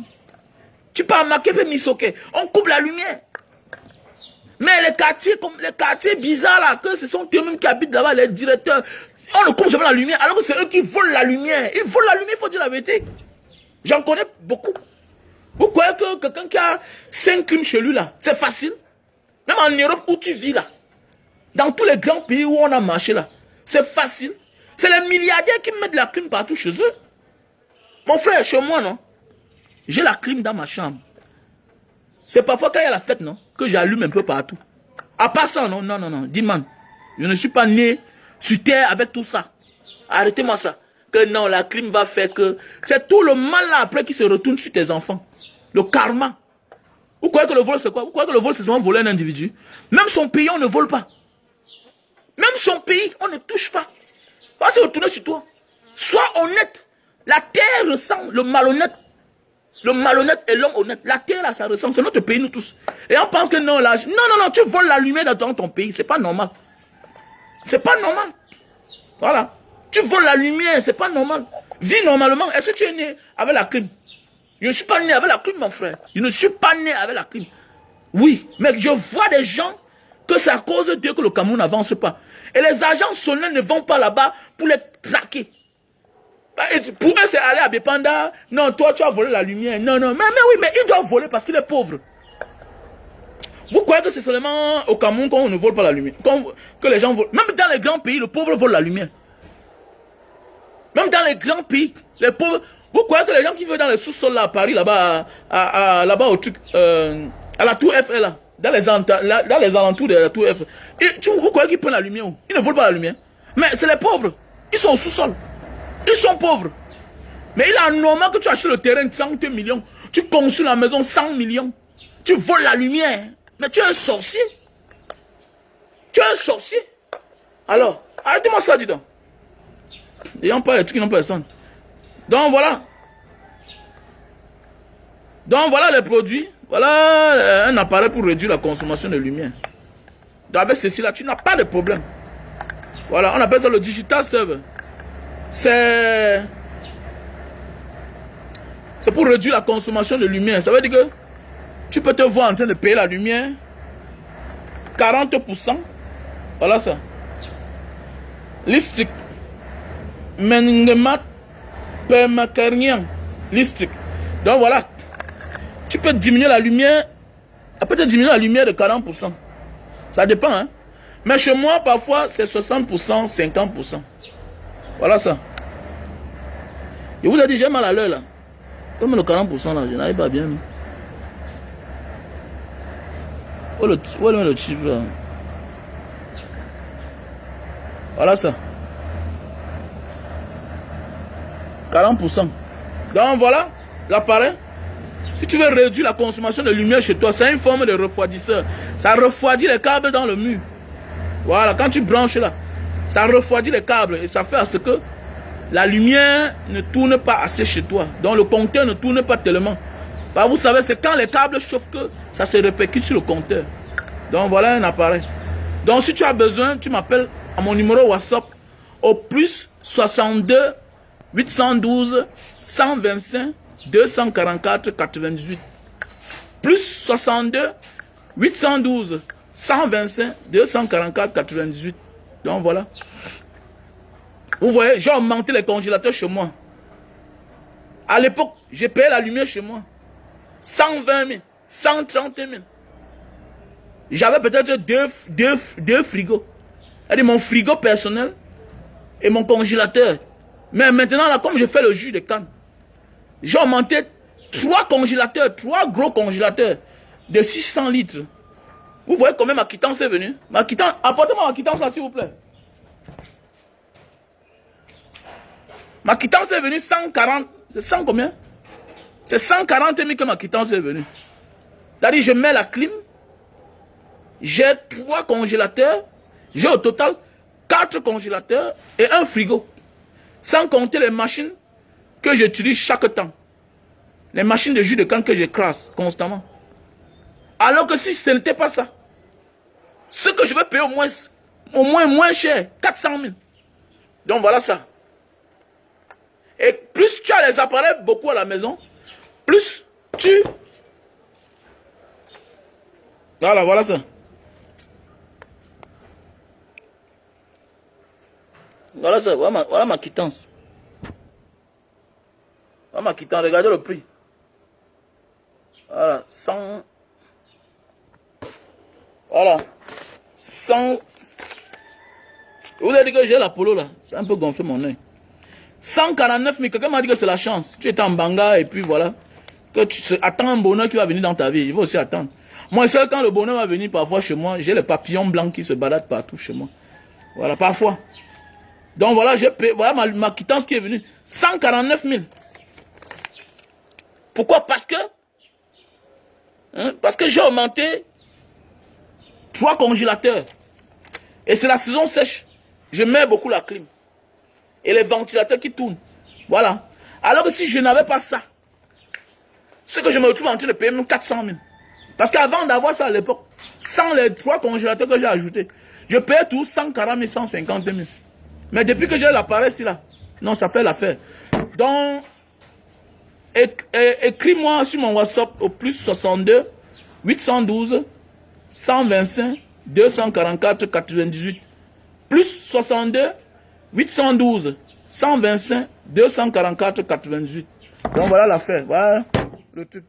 Tu pars à Makepe Misoke, on coupe la lumière. Mais les quartiers bizarres là, que ce sont eux-mêmes qui habitent là-bas, les directeurs, on ne coupe jamais la lumière, alors que c'est eux qui volent la lumière. Ils volent la lumière, il faut dire la vérité. J'en connais beaucoup. Vous croyez que quelqu'un qui a 5 clims chez lui là, c'est facile? Même en Europe où tu vis là, dans tous les grands pays où on a marché là, c'est facile. C'est les milliardaires qui mettent la clim partout chez eux. Mon frère, chez moi, non? J'ai la clim dans ma chambre. C'est parfois quand il y a la fête, non? Que j'allume un peu partout. À part ça, non, non, non, non. Dis-moi, je ne suis pas né sur terre avec tout ça. Arrêtez-moi ça. Que non, la clim va faire que... C'est tout le mal là après qui se retourne sur tes enfants. Le karma. Vous croyez que le vol c'est quoi? Vous croyez que le vol c'est seulement voler un individu? Même son pays, on ne vole pas. Même son pays, on ne touche pas. Va se retourner sur toi. Sois honnête. La terre ressent le malhonnête. Le malhonnête et l'homme honnête. La terre là, ça ressent. C'est notre pays, nous tous. Et on pense que non, là... Non, non, non, tu voles la lumière dans ton pays. C'est pas normal. C'est pas normal. Voilà. Tu voles la lumière, c'est pas normal. Vis normalement. Est-ce que tu es né avec la clim? Je ne suis pas né avec la clim, mon frère. Je ne suis pas né avec la clim. Oui, mais je vois des gens que c'est à cause d'eux que le Cameroun n'avance pas. Et les agents sonneurs ne vont pas là-bas pour les traquer. Pour eux, c'est aller à Bépanda. Non, toi, tu as volé la lumière. Non, non. Mais oui, mais il doit voler parce qu'il est pauvre. Vous croyez que c'est seulement au Cameroun qu'on ne vole pas la lumière? Que les gens volent. Même dans les grands pays, le pauvre vole la lumière. Même dans les grands pays, les pauvres... Vous croyez que les gens qui vivent dans les sous-sols là à Paris, là-bas, là-bas au truc, à la tour Eiffel là, dans les alentours de la tour Eiffel, vous croyez qu'ils prennent la lumière? Ils ne volent pas la lumière. Mais c'est les pauvres. Ils sont au sous-sol. Ils sont pauvres. Mais il est normal que tu achètes le terrain de 100 millions. Tu construis la maison 100 millions. Tu voles la lumière. Mais tu es un sorcier. Tu es un sorcier. Alors, arrêtez-moi ça, dis donc. N'ayant pas les trucs qui n'ont pas de sens. Donc voilà. Donc voilà les produits. Voilà un appareil pour réduire la consommation de lumière. Donc avec ceci là, tu n'as pas de problème. Voilà, on appelle ça le digital server. C'est pour réduire la consommation de lumière. Ça veut dire que tu peux te voir en train de payer la lumière 40%. Voilà ça. Listique. Mengemat permacarnian. Listique. Donc voilà. Tu peux diminuer la lumière. Peut-être diminuer la lumière de 40%. Ça dépend, hein. Mais chez moi, parfois, c'est 60%, 50%. Voilà ça. Je vous ai dit, j'ai mal à l'heure là. Comme le 40% là, je n'arrive pas bien. Où est le chiffre là? Voilà ça. 40%. Donc voilà l'appareil. Si tu veux réduire la consommation de lumière chez toi, c'est une forme de refroidisseur. Ça refroidit les câbles dans le mur. Voilà, quand tu branches là, ça refroidit les câbles et ça fait à ce que la lumière ne tourne pas assez chez toi. Donc le compteur ne tourne pas tellement. Bah, vous savez, c'est quand les câbles chauffent que ça se répercute sur le compteur. Donc voilà un appareil. Donc si tu as besoin, tu m'appelles à mon numéro WhatsApp au plus 62 812 125 244 98. Plus 62 812 125 244 98. Donc voilà. Vous voyez, j'ai augmenté les congélateurs chez moi. À l'époque, j'ai payé la lumière chez moi. 120 000, 130 000. J'avais peut-être deux frigos. C'est-à-dire mon frigo personnel et mon congélateur. Mais maintenant, là, comme je fais le jus de canne, j'ai augmenté 3 congélateurs, 3 gros congélateurs de 600 litres. Vous voyez combien ma quittance est venue? Ma quittance, apportez-moi ma quittance là, s'il vous plaît. Ma quittance est venue 140, c'est 100 combien? C'est 140 000 que ma quittance est venue. C'est-à-dire, je mets la clim, j'ai 3 congélateurs, j'ai au total 4 congélateurs et un frigo. Sans compter les machines que j'utilise chaque temps. Les machines de jus de canne que j'écrase constamment. Alors que si ce n'était pas ça, ce que je vais payer moins cher, 400 000. Donc voilà ça. Et plus tu as les appareils beaucoup à la maison, plus tu... Voilà ça. Voilà ça, voilà ma quittance. Voilà ma quittance, regardez le prix. Voilà, 100... Voilà, 100... Je vous ai dit que j'ai la polo là, c'est un peu gonflé mon œil. 149 000, quelqu'un m'a dit que c'est la chance. Tu es en banga et puis voilà. Que tu attends un bonheur qui va venir dans ta vie, il faut aussi attendre. Moi, seul quand le bonheur va venir parfois chez moi, j'ai les papillons blancs qui se baladent partout chez moi. Voilà, parfois. Donc voilà, voilà ma quittance qui est venue. 149 000. Pourquoi? Parce que j'ai augmenté 3 congélateurs. Et c'est la saison sèche. Je mets beaucoup la clim. Et les ventilateurs qui tournent. Voilà. Alors que si je n'avais pas ça, ce que je me retrouve en train de payer même 400 000. Parce qu'avant d'avoir ça à l'époque, sans les 3 congélateurs que j'ai ajoutés, je payais tout 140 000, 150 000. Mais depuis que j'ai l'appareil ici là, non, ça fait l'affaire. Donc, écris-moi sur mon WhatsApp au plus 62 812 125 244 98. Plus 62 812 125 244 98. Donc voilà l'affaire. Voilà le truc.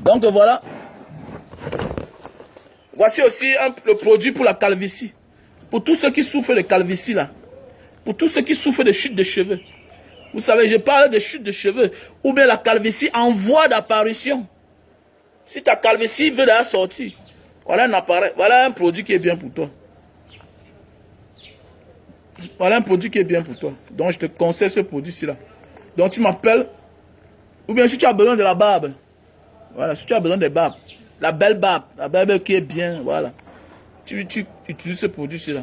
Donc voilà. Voici aussi le produit pour la calvitie. Pour tous ceux qui souffrent de calvitie là. Pour tous ceux qui souffrent de chute de cheveux. Vous savez, je parle de chute de cheveux. Ou bien la calvitie en voie d'apparition. Si ta calvitie veut la sortir, voilà un appareil. Voilà un produit qui est bien pour toi. Voilà un produit qui est bien pour toi. Donc je te conseille ce produit-ci là. Donc tu m'appelles. Ou bien si tu as besoin de la barbe. Voilà, si tu as besoin de barbe. La belle barbe. La barbe qui est bien. Voilà. Tu utilises ce produit-ci là.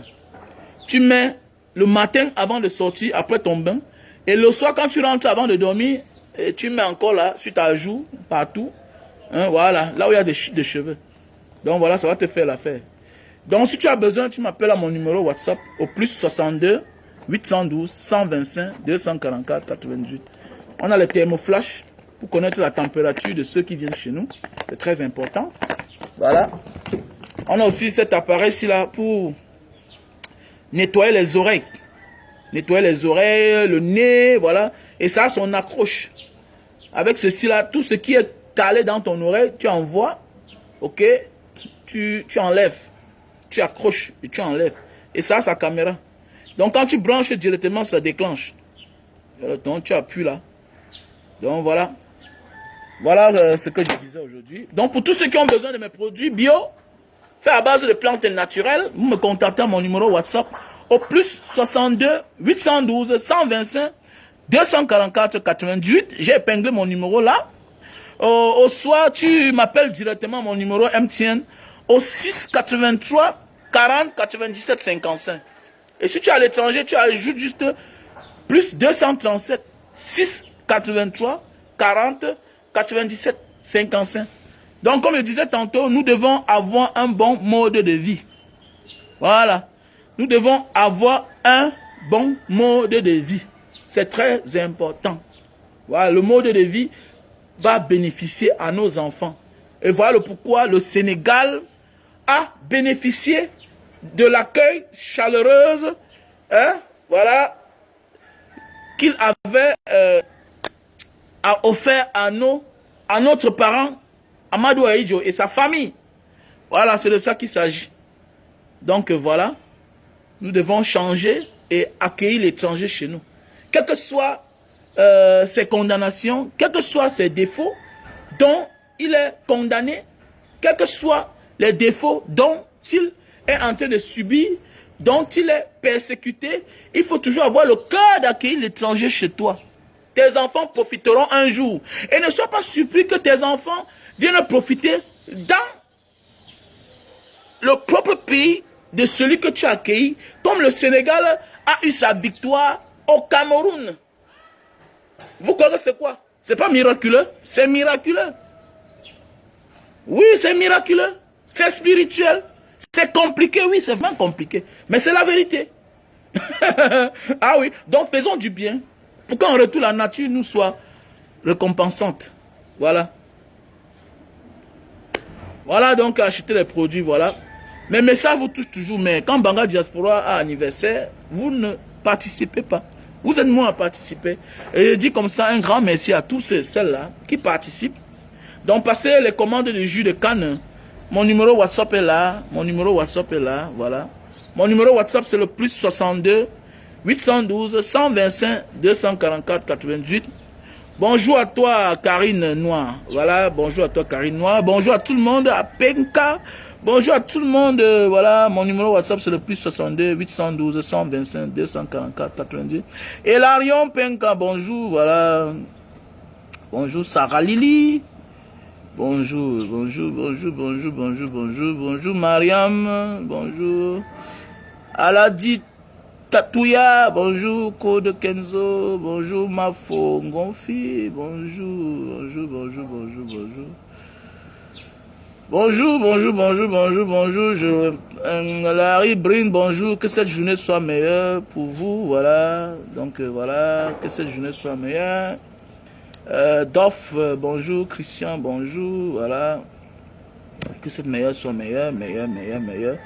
Tu mets le matin avant de sortir, après ton bain. Et le soir quand tu rentres avant de dormir, et tu mets encore là, sur ta joue, partout. Hein, voilà, là où il y a des chutes de cheveux. Donc voilà, ça va te faire l'affaire. Donc si tu as besoin, tu m'appelles à mon numéro WhatsApp au plus 62 812 125 244 98. On a le thermoflash pour connaître la température de ceux qui viennent chez nous. C'est très important. Voilà. On a aussi cet appareil-ci là pour nettoyer les oreilles. Nettoyer les oreilles, le nez, voilà. Et ça a son accroche. Avec ceci là, tout ce qui est calé dans ton oreille, tu envoies, ok, tu enlèves. Tu accroches et tu enlèves. Et ça, sa caméra. Donc quand tu branches directement, ça déclenche. Donc tu appuies là. Donc voilà. Voilà ce que je disais aujourd'hui. Donc pour tous ceux qui ont besoin de mes produits bio, faits à base de plantes naturelles, vous me contactez à mon numéro WhatsApp au plus 62 812 125 244 98. J'ai épinglé mon numéro là. Au soir, tu m'appelles directement à mon numéro MTN au 6 83 40 97 55. Et si tu es à l'étranger, tu ajoutes juste plus 237 6 83 40 97 55. Donc, comme je disais tantôt, nous devons avoir un bon mode de vie. Voilà. Nous devons avoir un bon mode de vie. C'est très important. Voilà, le mode de vie va bénéficier à nos enfants. Et voilà pourquoi le Sénégal a bénéficié de l'accueil chaleureuse, hein, voilà, qu'il avait offert à notre parent Amadou Ahidjo et sa famille. Voilà, c'est de ça qu'il s'agit. Donc voilà, nous devons changer et accueillir l'étranger chez nous. Quelle que soit ses condamnations, quels que soient ses défauts dont il est condamné, quels que soient les défauts dont il est en train de subir, dont il est persécuté, il faut toujours avoir le cœur d'accueillir l'étranger chez toi. Tes enfants profiteront un jour. Et ne sois pas surpris que tes enfants viennent profiter dans le propre pays de celui que tu as accueilli, comme le Sénégal a eu sa victoire au Cameroun. Vous croyez c'est quoi? C'est pas miraculeux? C'est miraculeux. Oui, c'est miraculeux. C'est spirituel. C'est compliqué, oui, c'est vraiment compliqué. Mais c'est la vérité. Ah oui, donc faisons du bien. Pour qu'en retour la nature nous soit récompensante. Voilà. Voilà donc acheter les produits, voilà. Mes messages vous touchent toujours, mais quand Banga Diaspora a anniversaire, vous ne participez pas. Vous êtes moins à participer. Et je dis comme ça un grand merci à tous ceux-là qui participent. Donc passez les commandes de jus de canne. Mon numéro WhatsApp est là. Mon numéro WhatsApp est là. Voilà. Mon numéro WhatsApp c'est le plus 62 812 125 244 88. Bonjour à toi Karine Noir. Voilà, bonjour à toi Karine Noir. Bonjour à tout le monde, à Penka. Bonjour à tout le monde. Voilà, mon numéro WhatsApp c'est le plus 62 812 125 244 88. Et Larion Penka, bonjour. Voilà. Bonjour Sarah Lily. Bonjour, bonjour, bonjour, bonjour, bonjour, bonjour, bonjour Mariam. Bonjour. Aladi Tatouya, bonjour Code Kenzo, bonjour Mafo Ngonfi, bonjour, bonjour, bonjour, bonjour, bonjour. Bonjour, bonjour, bonjour, bonjour, bonjour. Larry Brin, bonjour, que cette journée soit meilleure pour vous, voilà. Donc voilà, que cette journée soit meilleure. Doff, bonjour, Christian, bonjour, voilà. Que cette meilleure soit meilleure, meilleure, meilleure, meilleure.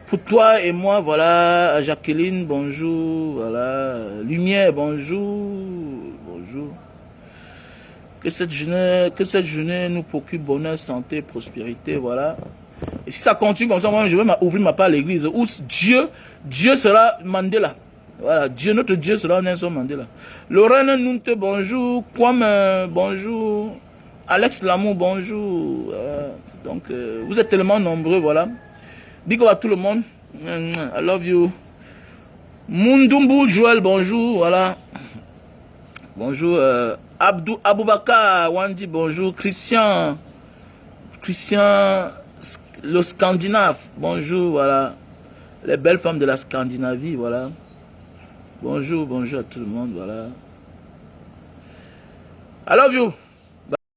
Pour toi et moi, voilà, Jacqueline, bonjour, voilà, Lumière, bonjour, bonjour. Que cette journée nous procure bonheur, santé, prospérité, voilà. Et si ça continue comme ça, moi, je vais ouvrir ma part à l'église où Dieu sera Mandela. Voilà, notre Dieu sera Nelson Mandela. Lorraine Nunte, bonjour. Kwame, bonjour. Alex Lamou, bonjour. Donc, vous êtes tellement nombreux, voilà. Big up à tout le monde. I love you. Mundumbu Joël, bonjour. Voilà. Bonjour. Abdou Aboubakar Wandi, bonjour. Christian, le Scandinave, bonjour. Voilà. Les belles femmes de la Scandinavie, voilà. Bonjour, bonjour à tout le monde, voilà. I love you.